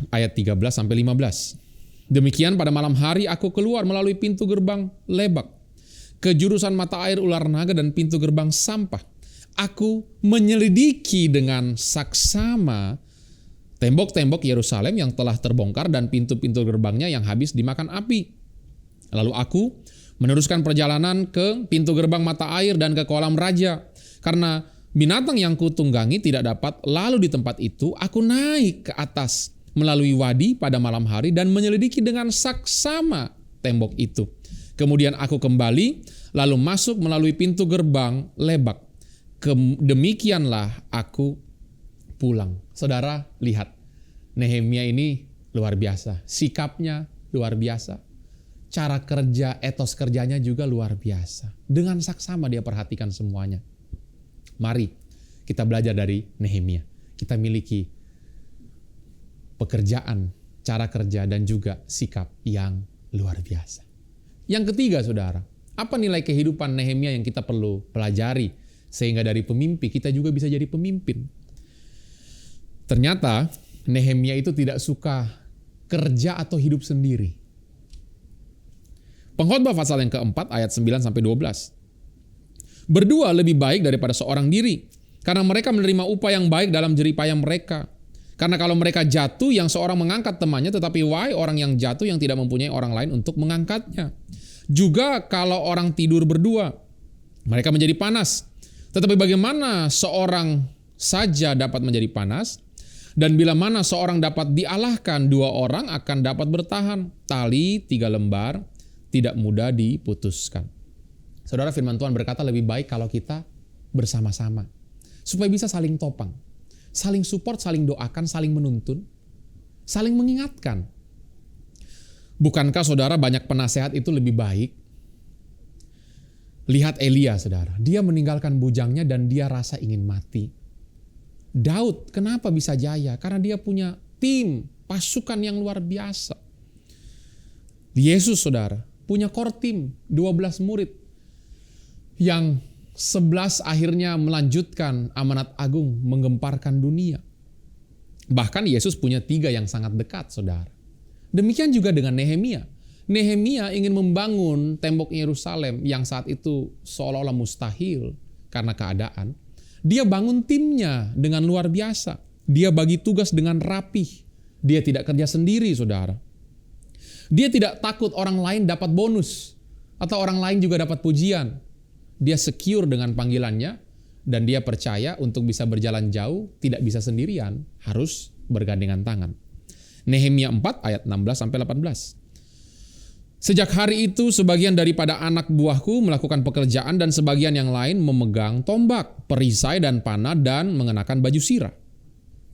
ayat 13-15. Demikian pada malam hari aku keluar melalui pintu gerbang Lebak, ke jurusan mata air ular naga dan pintu gerbang sampah. Aku menyelidiki dengan saksama tembok-tembok Yerusalem yang telah terbongkar dan pintu-pintu gerbangnya yang habis dimakan api. Lalu aku meneruskan perjalanan ke pintu gerbang mata air dan ke kolam raja. Karena binatang yang kutunggangi tidak dapat lalu di tempat itu, aku naik ke atas melalui wadi pada malam hari dan menyelidiki dengan saksama tembok itu. Kemudian aku kembali lalu masuk melalui pintu gerbang Lebak. Demikianlah aku pulang. Saudara, lihat. Nehemia ini luar biasa. Sikapnya luar biasa. Cara kerja, etos kerjanya juga luar biasa. Dengan saksama dia perhatikan semuanya. Mari kita belajar dari Nehemia. Kita miliki pekerjaan, cara kerja, dan juga sikap yang luar biasa. Yang ketiga, saudara, apa nilai kehidupan Nehemia yang kita perlu pelajari sehingga dari pemimpi kita juga bisa jadi pemimpin? Ternyata Nehemia itu tidak suka kerja atau hidup sendiri. Pengkhotbah pasal yang keempat ayat 9-12. Berdua lebih baik daripada seorang diri, karena mereka menerima upah yang baik dalam jeripaya mereka. Karena kalau mereka jatuh, yang seorang mengangkat temannya, tetapi wahai orang yang jatuh yang tidak mempunyai orang lain untuk mengangkatnya. Juga kalau orang tidur berdua, mereka menjadi panas. Tetapi bagaimana seorang saja dapat menjadi panas? Dan bila mana seorang dapat dialahkan, dua orang akan dapat bertahan. Tali 3 lembar tidak mudah diputuskan. Saudara, firman Tuhan berkata lebih baik kalau kita bersama-sama. Supaya bisa saling topang. Saling support, saling doakan, saling menuntun. Saling mengingatkan. Bukankah saudara banyak penasehat itu lebih baik? Lihat Elia, saudara. Dia meninggalkan bujangnya dan dia rasa ingin mati. Daud, kenapa bisa jaya? Karena dia punya tim, pasukan yang luar biasa. Yesus, saudara, punya core team, 12 murid. Yang 11 akhirnya melanjutkan amanat agung menggemparkan dunia. Bahkan Yesus punya 3 yang sangat dekat, saudara. Demikian juga dengan Nehemia. Nehemia ingin membangun tembok Yerusalem yang saat itu seolah-olah mustahil karena keadaan. Dia bangun timnya dengan luar biasa. Dia bagi tugas dengan rapih. Dia tidak kerja sendiri, saudara. Dia tidak takut orang lain dapat bonus atau orang lain juga dapat pujian. Dia secure dengan panggilannya dan dia percaya untuk bisa berjalan jauh tidak bisa sendirian, harus bergandengan tangan. Nehemia 4 ayat 16-18. Sejak hari itu sebagian daripada anak buahku melakukan pekerjaan dan sebagian yang lain memegang tombak, perisai dan panah dan mengenakan baju sirah.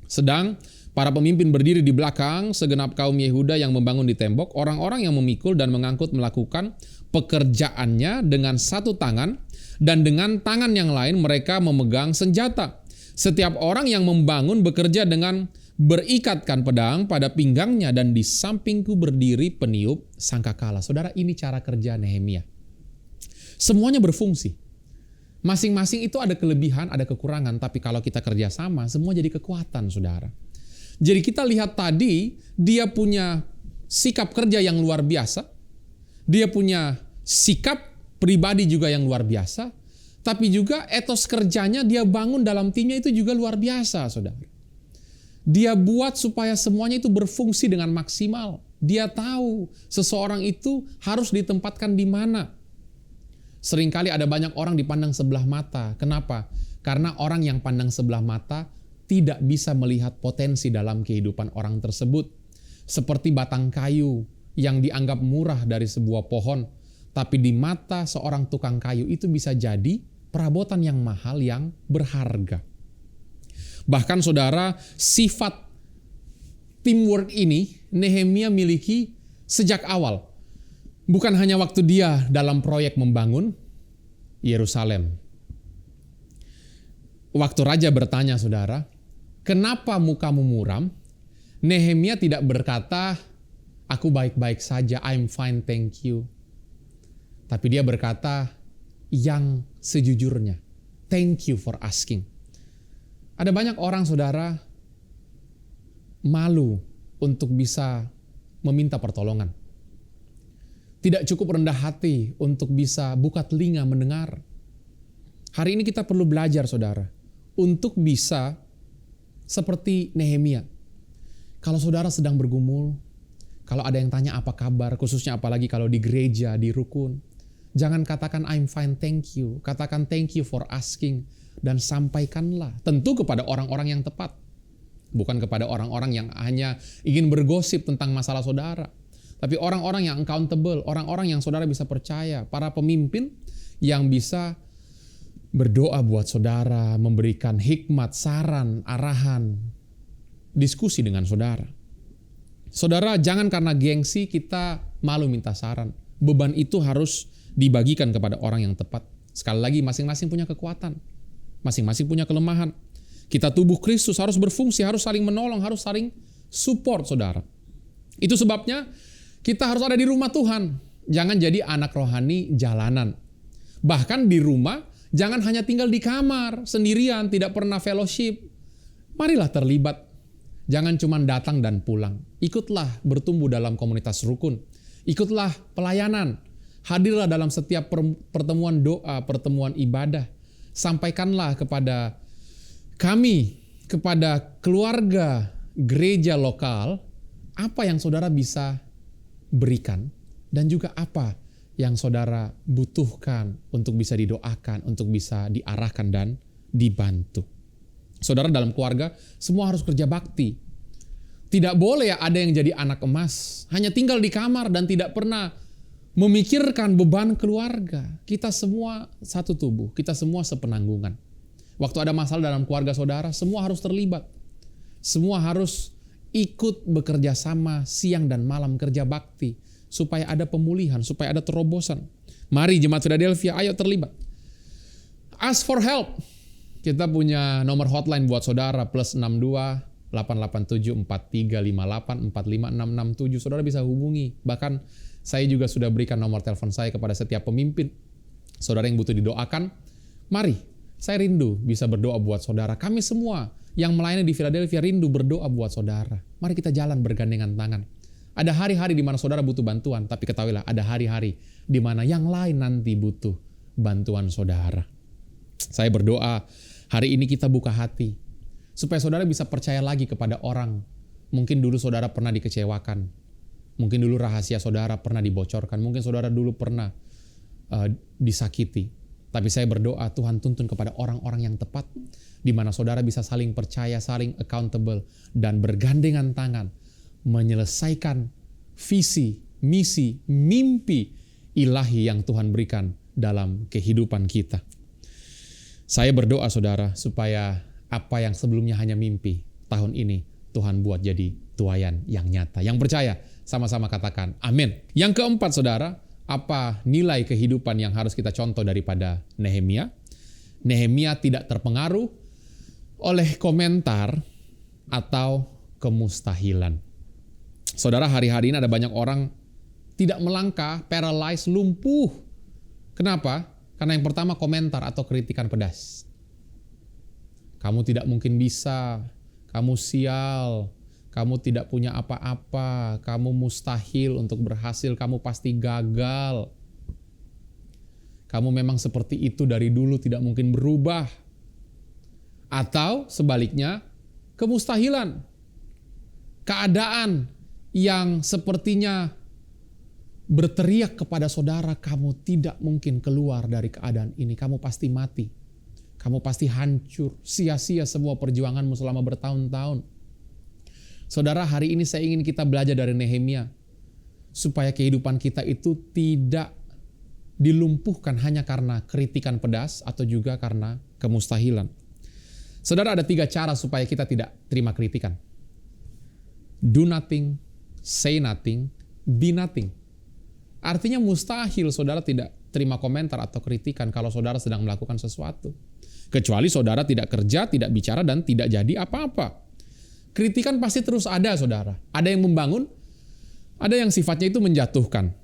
Sedang para pemimpin berdiri di belakang, segenap kaum Yehuda yang membangun di tembok, orang-orang yang memikul dan mengangkut melakukan pekerjaannya dengan satu tangan dan dengan tangan yang lain mereka memegang senjata. Setiap orang yang membangun bekerja dengan berikatkan pedang pada pinggangnya dan di sampingku berdiri peniup sangkakala. Saudara, ini cara kerja Nehemia. Semuanya berfungsi. Masing-masing itu ada kelebihan, ada kekurangan, tapi kalau kita kerja sama, semua jadi kekuatan, saudara. Jadi kita lihat tadi, dia punya sikap kerja yang luar biasa, dia punya sikap pribadi juga yang luar biasa, tapi juga etos kerjanya dia bangun dalam timnya itu juga luar biasa, saudara. Dia buat supaya semuanya itu berfungsi dengan maksimal. Dia tahu seseorang itu harus ditempatkan di mana. Seringkali ada banyak orang dipandang sebelah mata. Kenapa? Karena orang yang pandang sebelah mata tidak bisa melihat potensi dalam kehidupan orang tersebut. Seperti batang kayu yang dianggap murah dari sebuah pohon, tapi di mata seorang tukang kayu itu bisa jadi perabotan yang mahal yang berharga. Bahkan saudara, sifat teamwork ini Nehemia miliki sejak awal. Bukan hanya waktu dia dalam proyek membangun Yerusalem. Waktu raja bertanya, saudara, kenapa mukamu muram? Nehemia tidak berkata, aku baik-baik saja, I'm fine, thank you. Tapi dia berkata yang sejujurnya, thank you for asking. Ada banyak orang, saudara, malu untuk bisa meminta pertolongan. Tidak cukup rendah hati untuk bisa buka telinga mendengar. Hari ini kita perlu belajar, saudara, untuk bisa seperti Nehemia. Kalau saudara sedang bergumul, kalau ada yang tanya apa kabar, khususnya apalagi kalau di gereja, di rukun, jangan katakan I'm fine, thank you. Katakan thank you for asking. Dan sampaikanlah tentu kepada orang-orang yang tepat. Bukan kepada orang-orang yang hanya ingin bergosip tentang masalah saudara. Tapi orang-orang yang accountable, orang-orang yang saudara bisa percaya. Para pemimpin yang bisa berdoa buat saudara, memberikan hikmat, saran, arahan, diskusi dengan saudara. Saudara, jangan karena gengsi kita malu minta saran. Beban itu harus dibagikan kepada orang yang tepat. Sekali lagi, masing-masing punya kekuatan. Masing-masing punya kelemahan. Kita tubuh Kristus harus berfungsi, harus saling menolong, harus saling support, saudara. Itu sebabnya kita harus ada di rumah Tuhan. Jangan jadi anak rohani jalanan. Bahkan di rumah, jangan hanya tinggal di kamar, sendirian, tidak pernah fellowship. Marilah terlibat. Jangan cuma datang dan pulang. Ikutlah bertumbuh dalam komunitas rukun. Ikutlah pelayanan. Hadirlah dalam setiap pertemuan doa, pertemuan ibadah. Sampaikanlah kepada kami, kepada keluarga gereja lokal, apa yang saudara bisa berikan dan juga apa yang saudara butuhkan untuk bisa didoakan, untuk bisa diarahkan dan dibantu. Saudara, dalam keluarga semua harus kerja bakti. Tidak boleh ada yang jadi anak emas, hanya tinggal di kamar dan tidak pernah memikirkan beban keluarga. Kita semua satu tubuh, kita semua sepenanggungan. Waktu ada masalah dalam keluarga saudara, semua harus terlibat. Semua harus ikut bekerja sama siang dan malam kerja bakti. Supaya ada pemulihan, supaya ada terobosan. Mari jemaat Philadelphia, ayo terlibat. Ask for help. Kita punya nomor hotline buat saudara, +62 887 4358 45667. Saudara bisa hubungi. Bahkan saya juga sudah berikan nomor telepon saya kepada setiap pemimpin. Saudara yang butuh didoakan, mari, saya rindu bisa berdoa buat saudara. Kami semua yang melayani di Philadelphia rindu berdoa buat saudara. Mari kita jalan bergandengan tangan. Ada hari-hari di mana saudara butuh bantuan, tapi ketahuilah ada hari-hari di mana yang lain nanti butuh bantuan saudara. Saya berdoa hari ini kita buka hati, supaya saudara bisa percaya lagi kepada orang Mungkin dulu saudara pernah dikecewakan. Mungkin dulu rahasia saudara pernah dibocorkan. Mungkin saudara dulu pernah disakiti. Tapi saya berdoa Tuhan tuntun kepada orang-orang yang tepat, di mana saudara bisa saling percaya, saling accountable, dan bergandengan tangan menyelesaikan visi, misi, mimpi ilahi yang Tuhan berikan dalam kehidupan kita. Saya berdoa saudara supaya apa yang sebelumnya hanya mimpi, tahun ini Tuhan buat jadi tuaian yang nyata. Yang percaya sama-sama katakan amin. Yang keempat saudara, apa nilai kehidupan yang harus kita contoh daripada Nehemia? Nehemia tidak terpengaruh oleh komentar atau kemustahilan. Saudara, hari-hari ini ada banyak orang tidak melangkah, paralyzed, lumpuh. Kenapa? Karena yang pertama komentar atau kritikan pedas. Kamu tidak mungkin bisa, kamu sial, kamu tidak punya apa-apa, kamu mustahil untuk berhasil, kamu pasti gagal. Kamu memang seperti itu dari dulu, tidak mungkin berubah. Atau sebaliknya, kemustahilan. Keadaan yang sepertinya berteriak kepada saudara, kamu tidak mungkin keluar dari keadaan ini, kamu pasti mati. Kamu pasti hancur, sia-sia semua perjuanganmu selama bertahun-tahun. Saudara, hari ini saya ingin kita belajar dari Nehemia, supaya kehidupan kita itu tidak dilumpuhkan hanya karena kritikan pedas atau juga karena kemustahilan. Saudara, ada 3 cara supaya kita tidak terima kritikan. Do nothing, say nothing, be nothing. Artinya mustahil saudara tidak terima komentar atau kritikan kalau saudara sedang melakukan sesuatu. Kecuali saudara tidak kerja, tidak bicara, dan tidak jadi apa-apa. Kritikan pasti terus ada saudara. Ada yang membangun, ada yang sifatnya itu menjatuhkan.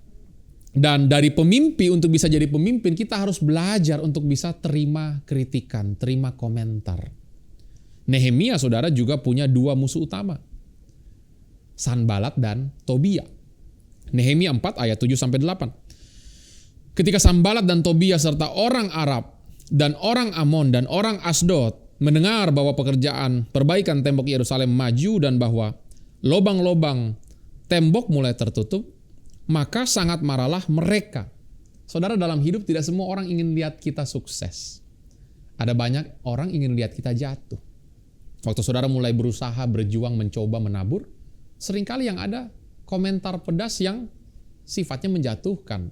Dan dari pemimpi untuk bisa jadi pemimpin, kita harus belajar untuk bisa terima kritikan, terima komentar. Nehemia saudara juga punya 2 musuh utama. Sanbalat dan Tobia. Nehemia 4 ayat 7-8. Ketika Sanbalat dan Tobia serta orang Arab dan orang Amon dan orang Asdod mendengar bahwa pekerjaan perbaikan tembok Yerusalem maju dan bahwa lobang-lobang tembok mulai tertutup, maka sangat marahlah mereka. Saudara, dalam hidup tidak semua orang ingin lihat kita sukses. Ada banyak orang ingin lihat kita jatuh. Waktu saudara mulai berusaha, berjuang, mencoba, menabur, seringkali yang ada komentar pedas yang sifatnya menjatuhkan.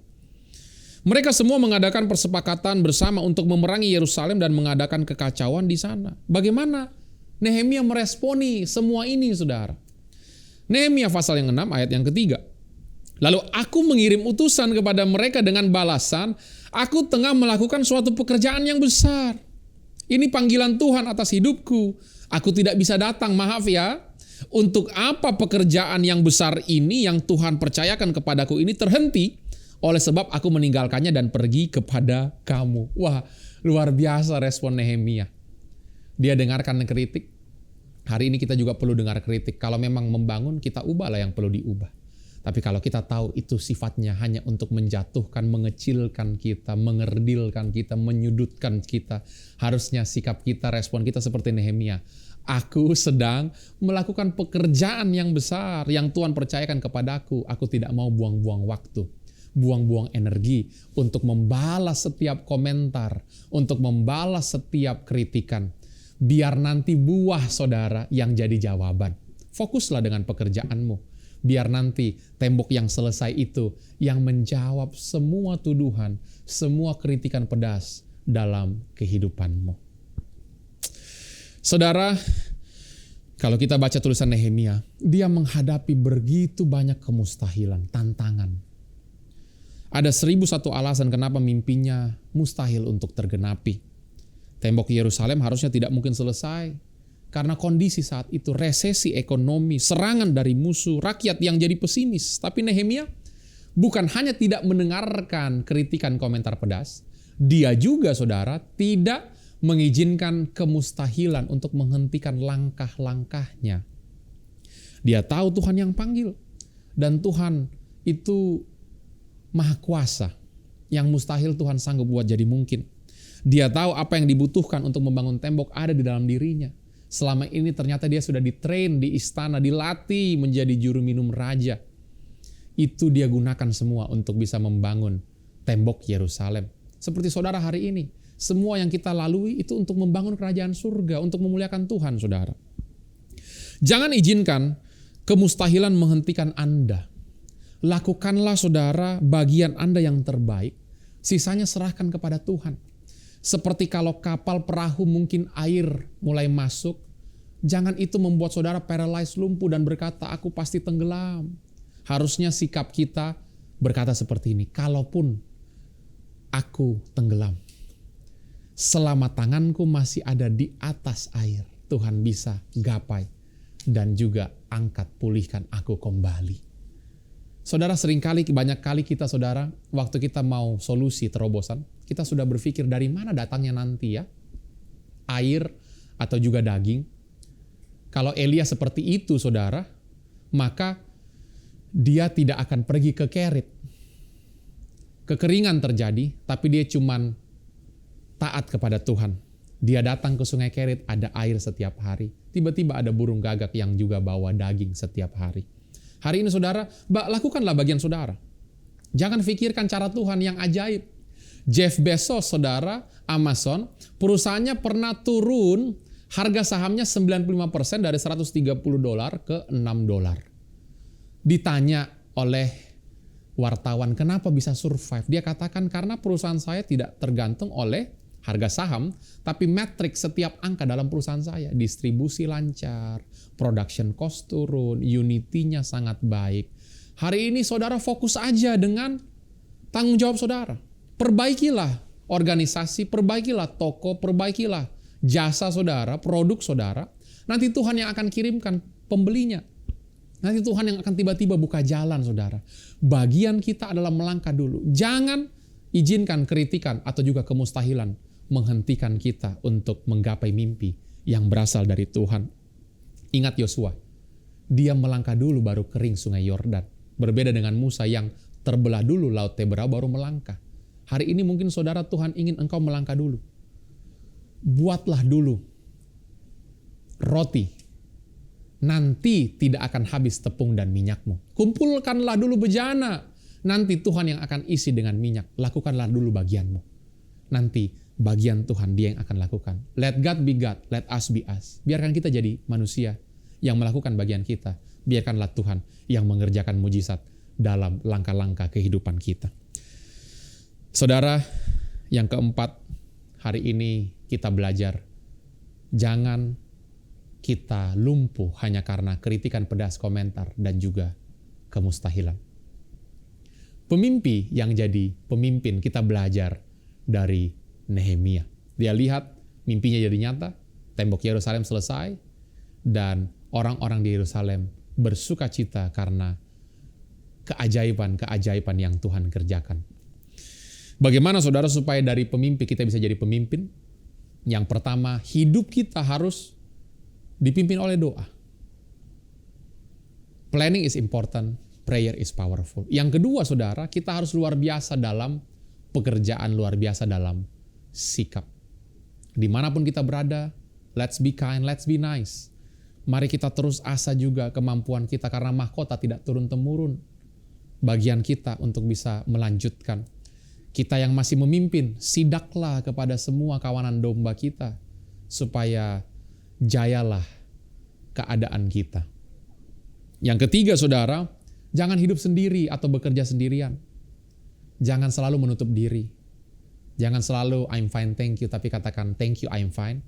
Mereka semua mengadakan persepakatan bersama untuk memerangi Yerusalem dan mengadakan kekacauan di sana. Bagaimana Nehemia meresponi semua ini, saudara? Nehemia pasal yang 6 ayat yang ketiga. Lalu aku mengirim utusan kepada mereka dengan balasan, aku tengah melakukan suatu pekerjaan yang besar. Ini panggilan Tuhan atas hidupku. Aku tidak bisa datang, maaf ya. Untuk apa pekerjaan yang besar ini yang Tuhan percayakan kepadaku ini terhenti? Oleh sebab aku meninggalkannya dan pergi kepada kamu. Wah, luar biasa respon Nehemia. Dia dengarkan kritik. Hari ini kita juga perlu dengar kritik. Kalau memang membangun, kita ubahlah yang perlu diubah. Tapi kalau kita tahu itu sifatnya hanya untuk menjatuhkan, mengecilkan kita, mengerdilkan kita, menyudutkan kita, harusnya sikap kita, respon kita seperti Nehemia. Aku sedang melakukan pekerjaan yang besar yang Tuhan percayakan kepadaku. Aku tidak mau buang-buang waktu, buang-buang energi untuk membalas setiap komentar, untuk membalas setiap kritikan. Biar nanti buah saudara yang jadi jawaban. Fokuslah dengan pekerjaanmu. Biar nanti tembok yang selesai itu yang menjawab semua tuduhan, semua kritikan pedas dalam kehidupanmu. Saudara, kalau kita baca tulisan Nehemia, dia menghadapi begitu banyak kemustahilan, tantangan. Ada 1001 alasan kenapa mimpinya mustahil untuk tergenapi. Tembok Yerusalem harusnya tidak mungkin selesai. Karena kondisi saat itu, resesi ekonomi, serangan dari musuh, rakyat yang jadi pesimis. Tapi Nehemia bukan hanya tidak mendengarkan kritikan komentar pedas, dia juga saudara tidak mengizinkan kemustahilan untuk menghentikan langkah-langkahnya. Dia tahu Tuhan yang panggil. Dan Tuhan itu Maha Kuasa. Yang mustahil Tuhan sanggup buat jadi mungkin. Dia tahu apa yang dibutuhkan untuk membangun tembok ada di dalam dirinya. Selama ini ternyata dia sudah ditrain di istana, dilatih menjadi juru minum raja. Itu dia gunakan semua untuk bisa membangun tembok Yerusalem. Seperti saudara hari ini, semua yang kita lalui itu untuk membangun kerajaan surga, untuk memuliakan Tuhan, saudara. Jangan izinkan kemustahilan menghentikan Anda. Lakukanlah saudara bagian Anda yang terbaik, sisanya serahkan kepada Tuhan. Seperti kalau kapal perahu mungkin air mulai masuk, jangan itu membuat saudara paralyzed, lumpuh dan berkata, aku pasti tenggelam. Harusnya sikap kita berkata seperti ini, kalaupun aku tenggelam, selama tanganku masih ada di atas air, Tuhan bisa gapai dan juga angkat, pulihkan aku kembali. Saudara, banyak kali kita saudara, waktu kita mau solusi terobosan, kita sudah berpikir dari mana datangnya nanti ya, air atau juga daging. Kalau Elia seperti itu saudara, maka dia tidak akan pergi ke Kerit. Kekeringan terjadi, tapi dia cuman taat kepada Tuhan. Dia datang ke sungai Kerit, ada air setiap hari. Tiba-tiba ada burung gagak yang juga bawa daging setiap hari. Hari ini saudara, lakukanlah bagian saudara. Jangan pikirkan cara Tuhan yang ajaib. Jeff Bezos saudara, Amazon, perusahaannya pernah turun harga sahamnya 95% dari $130 ke $6. Ditanya oleh wartawan, kenapa bisa survive? Dia katakan, karena perusahaan saya tidak tergantung oleh harga saham, tapi metrik setiap angka dalam perusahaan saya. Distribusi lancar, production cost turun, unity-nya sangat baik. Hari ini saudara fokus aja dengan tanggung jawab saudara. Perbaikilah organisasi, perbaikilah toko, perbaikilah jasa saudara, produk saudara. Nanti Tuhan yang akan kirimkan pembelinya. Nanti Tuhan yang akan tiba-tiba buka jalan saudara. Bagian kita adalah melangkah dulu. Jangan izinkan kritikan atau juga kemustahilan menghentikan kita untuk menggapai mimpi yang berasal dari Tuhan. Ingat Yosua, dia melangkah dulu baru kering sungai Yordan. Berbeda dengan Musa yang terbelah dulu laut Tebera baru melangkah. Hari ini mungkin saudara, Tuhan ingin engkau melangkah dulu. Buatlah dulu roti. Nanti tidak akan habis tepung dan minyakmu. Kumpulkanlah dulu bejana. Nanti Tuhan yang akan isi dengan minyak. Lakukanlah dulu bagianmu. Nanti bagian Tuhan dia yang akan lakukan. Let God be God, let us be us. Biarkan kita jadi manusia yang melakukan bagian kita. Biarkanlah Tuhan yang mengerjakan mujizat dalam langkah-langkah kehidupan kita. Saudara, yang keempat, hari ini kita belajar, jangan kita lumpuh hanya karena kritikan pedas, komentar, dan juga kemustahilan. Pemimpi yang jadi pemimpin, kita belajar dari Nehemia. Dia lihat mimpinya jadi nyata, tembok Yerusalem selesai, dan orang-orang di Yerusalem bersuka cita karena keajaiban-keajaiban yang Tuhan kerjakan. Bagaimana saudara supaya dari pemimpi kita bisa jadi pemimpin? Yang pertama, hidup kita harus dipimpin oleh doa. Planning is important, prayer is powerful. Yang kedua saudara, kita harus luar biasa dalam pekerjaan, luar biasa dalam sikap. Dimanapun kita berada, let's be kind, let's be nice. Mari kita terus asa juga kemampuan kita, karena mahkota tidak turun-temurun. Bagian kita untuk bisa melanjutkan. Kita yang masih memimpin, sidaklah kepada semua kawanan domba kita, supaya jayalah keadaan kita. Yang ketiga saudara, jangan hidup sendiri atau bekerja sendirian. Jangan selalu menutup diri. Jangan selalu I'm fine, thank you, tapi katakan thank you, I'm fine.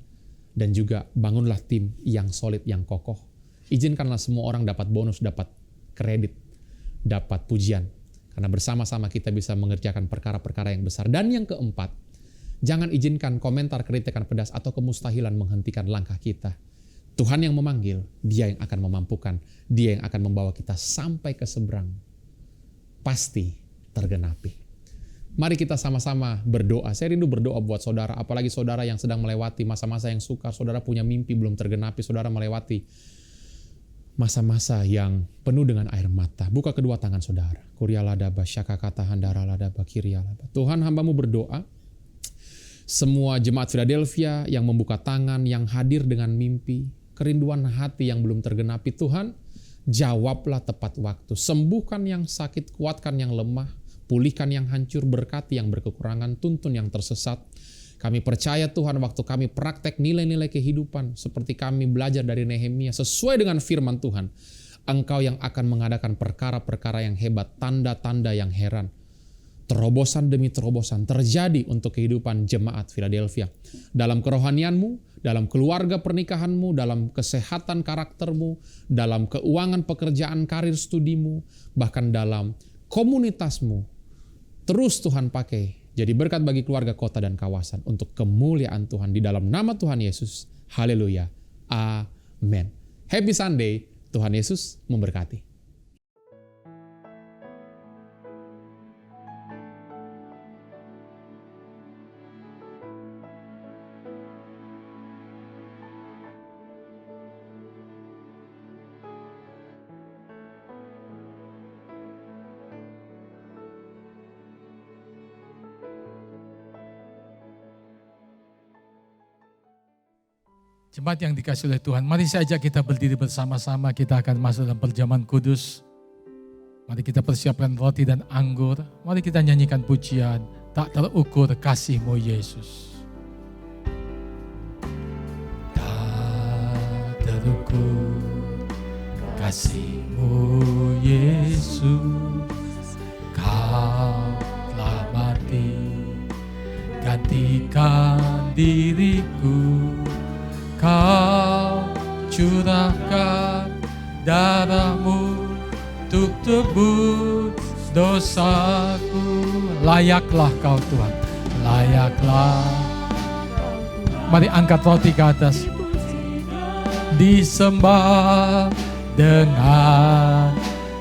Dan juga bangunlah tim yang solid, yang kokoh. Izinkanlah semua orang dapat bonus, dapat kredit, dapat pujian. Karena bersama-sama kita bisa mengerjakan perkara-perkara yang besar. Dan yang keempat, jangan izinkan komentar, kritikan pedas, atau kemustahilan menghentikan langkah kita. Tuhan yang memanggil, Dia yang akan memampukan, Dia yang akan membawa kita sampai ke seberang. Pasti tergenapi. Mari kita sama-sama berdoa. Saya rindu berdoa buat saudara, apalagi saudara yang sedang melewati masa-masa yang sukar. Saudara punya mimpi belum tergenapi, saudara melewati masa-masa yang penuh dengan air mata. Buka kedua tangan saudara. Tuhan, hambamu berdoa. Semua jemaat Philadelphia yang membuka tangan, yang hadir dengan mimpi, kerinduan hati yang belum tergenapi, Tuhan, jawablah tepat waktu. Sembuhkan yang sakit, kuatkan yang lemah, pulihkan yang hancur, berkati yang berkekurangan, tuntun yang tersesat. Kami percaya Tuhan, waktu kami praktek nilai-nilai kehidupan, seperti kami belajar dari Nehemia, sesuai dengan firman Tuhan, Engkau yang akan mengadakan perkara-perkara yang hebat, tanda-tanda yang heran. Terobosan demi terobosan terjadi untuk kehidupan jemaat Philadelphia. Dalam kerohanianmu, dalam keluarga pernikahanmu, dalam kesehatan karaktermu, dalam keuangan pekerjaan karir studimu, bahkan dalam komunitasmu. Terus Tuhan pakai jadi berkat bagi keluarga, kota, dan kawasan untuk kemuliaan Tuhan. Di dalam nama Tuhan Yesus. Haleluya. Amin. Happy Sunday. Tuhan Yesus memberkati. Jemaat yang dikasihi oleh Tuhan, mari saja kita berdiri bersama-sama, kita akan masuk dalam perjamuan kudus. Mari kita persiapkan roti dan anggur, mari kita nyanyikan pujian, tak terukur kasih-Mu Yesus. Tak terukur kasih-Mu Yesus, Kau telah mati, gantikan diriku. Kau curahkan darah-Mu untuk tebus dosaku. Layaklah Kau Tuhan, layaklah. Mari angkat roti ke atas. Disembah dengan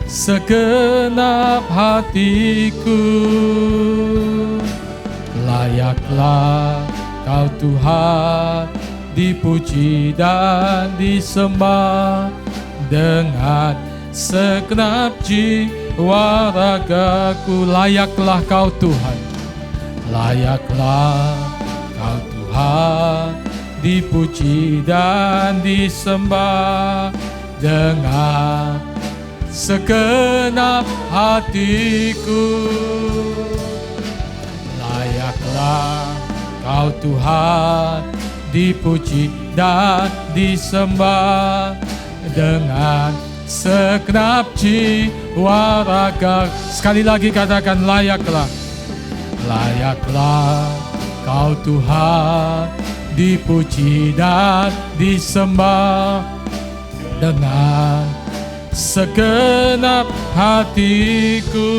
segenap hatiku. Layaklah Kau Tuhan, dipuji dan disembah dengan segenap jiwa ragaku. Layaklah Kau Tuhan, layaklah Kau Tuhan, dipuji dan disembah dengan segenap hatiku. Layaklah Kau Tuhan, dipuji dan disembah dengan segenap jiwa raga. Sekali lagi katakan, layaklah. Layaklah Kau Tuhan, dipuji dan disembah dengan segenap hatiku.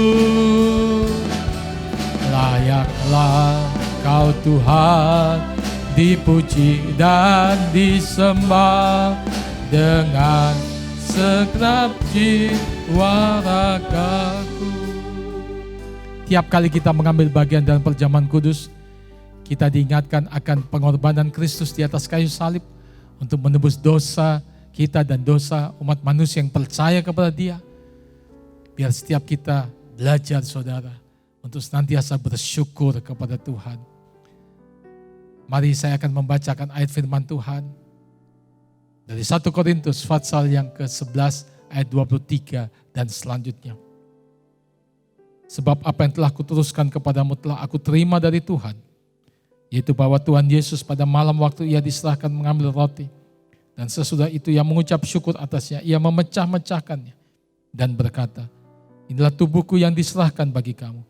Layaklah Kau Tuhan, dipuji dan disembah dengan segenap jiwa ragaku. Tiap kali kita mengambil bagian dalam perjamuan kudus, kita diingatkan akan pengorbanan Kristus di atas kayu salib untuk menebus dosa kita dan dosa umat manusia yang percaya kepada Dia. Biar setiap kita belajar, saudara, untuk senantiasa bersyukur kepada Tuhan. Mari saya akan membacakan ayat firman Tuhan dari 1 Korintus pasal yang ke-11 ayat 23 dan selanjutnya. Sebab apa yang telah kuteruskan kepadamu telah aku terima dari Tuhan, yaitu bahwa Tuhan Yesus pada malam waktu Ia diserahkan mengambil roti, dan sesudah itu Ia mengucap syukur atasnya, Ia memecah-mecahkannya dan berkata, inilah tubuhku yang diserahkan bagi kamu,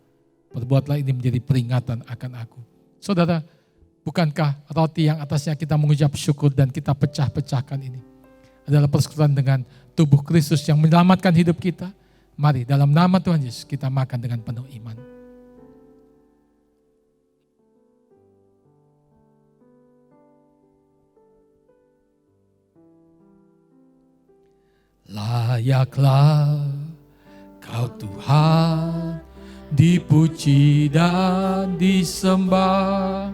perbuatlah ini menjadi peringatan akan aku. Saudara, bukankah roti yang atasnya kita mengucap syukur dan kita pecah-pecahkan ini adalah persekutuan dengan tubuh Kristus yang menyelamatkan hidup kita? Mari dalam nama Tuhan Yesus kita makan dengan penuh iman. Layaklah Kau Tuhan, dipuji dan disembah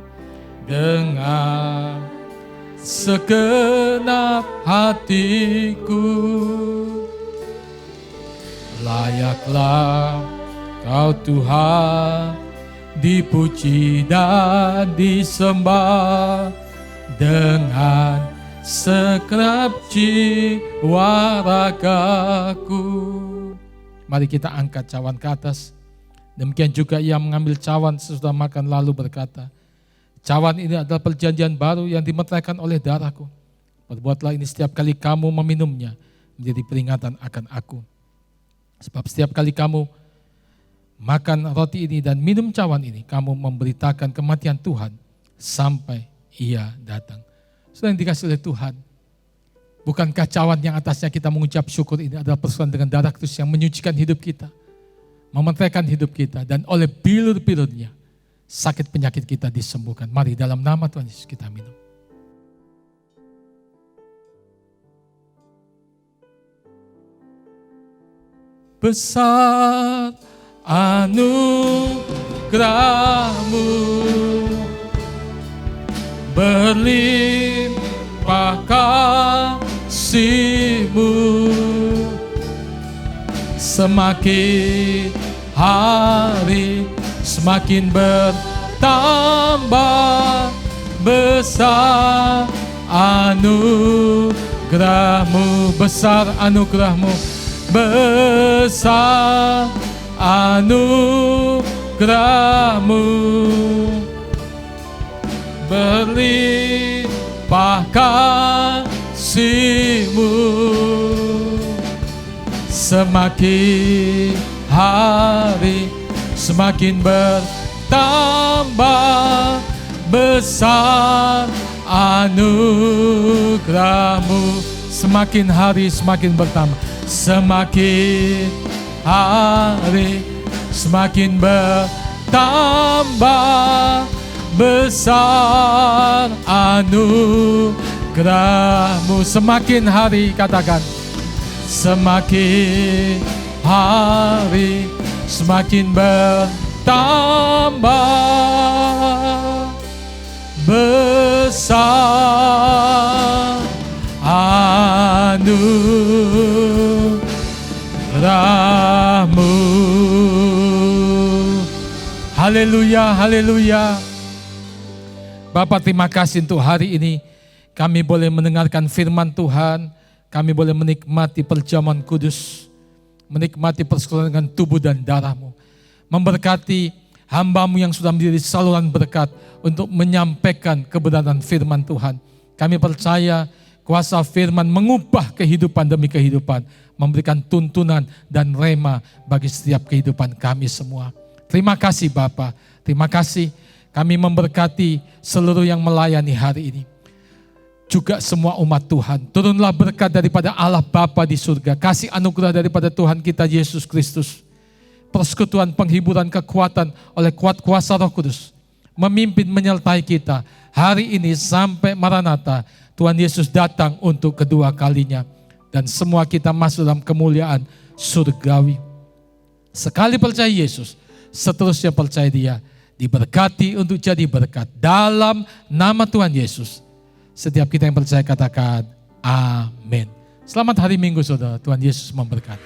dengan segenap hatiku. Layaklah Kau Tuhan, dipuji dan disembah dengan segenap jiwa ragaku. Mari kita angkat cawan ke atas. Demikian juga ia mengambil cawan sesudah makan lalu berkata, cawan ini adalah perjanjian baru yang dimeteraikan oleh darahku. Perbuatlah ini setiap kali kamu meminumnya menjadi peringatan akan aku. Sebab setiap kali kamu makan roti ini dan minum cawan ini, kamu memberitakan kematian Tuhan sampai ia datang. Sudah yang dikasih oleh Tuhan, bukankah cawan yang atasnya kita mengucap syukur ini adalah persekutuan dengan darah Kristus yang menyucikan hidup kita, memeteraikan hidup kita, dan oleh bilur-bilurnya sakit penyakit kita disembuhkan. Mari dalam nama Tuhan Yesus kita minum. Besar anugerah-Mu, berlimpah kasih-Mu, semakin hari semakin bertambah. Besar anugerah-Mu, besar anugerah-Mu, besar anugerah-Mu, berlimpah kasih-Mu, semakin hari semakin bertambah. Besar anugerah-Mu, semakin hari semakin bertambah, semakin hari semakin bertambah. Besar anugerah-Mu, semakin hari, katakan, semakin hari semakin bertambah. Besar anugerah-Mu. Haleluya, haleluya. Bapa, terima kasih untuk hari ini. Kami boleh mendengarkan firman Tuhan. Kami boleh menikmati perjamuan kudus, menikmati persekutuan dengan tubuh dan darah-Mu. Memberkati hamba-Mu yang sudah menjadi saluran berkat untuk menyampaikan kebenaran firman Tuhan. Kami percaya kuasa firman mengubah kehidupan demi kehidupan, memberikan tuntunan dan rema bagi setiap kehidupan kami semua. Terima kasih Bapa, terima kasih. Kami memberkati seluruh yang melayani hari ini. Juga semua umat Tuhan. Turunlah berkat daripada Allah Bapa di surga. Kasih anugerah daripada Tuhan kita Yesus Kristus. Persekutuan, penghiburan, kekuatan oleh kuat kuasa Roh Kudus. Memimpin, menyertai kita hari ini sampai Maranatha. Tuhan Yesus datang untuk kedua kalinya. Dan semua kita masuk dalam kemuliaan surgawi. Sekali percaya Yesus, seterusnya percaya Dia. Diberkati untuk jadi berkat. Dalam nama Tuhan Yesus. Setiap kita yang percaya katakan amin. Selamat hari Minggu saudara. Tuhan Yesus memberkati.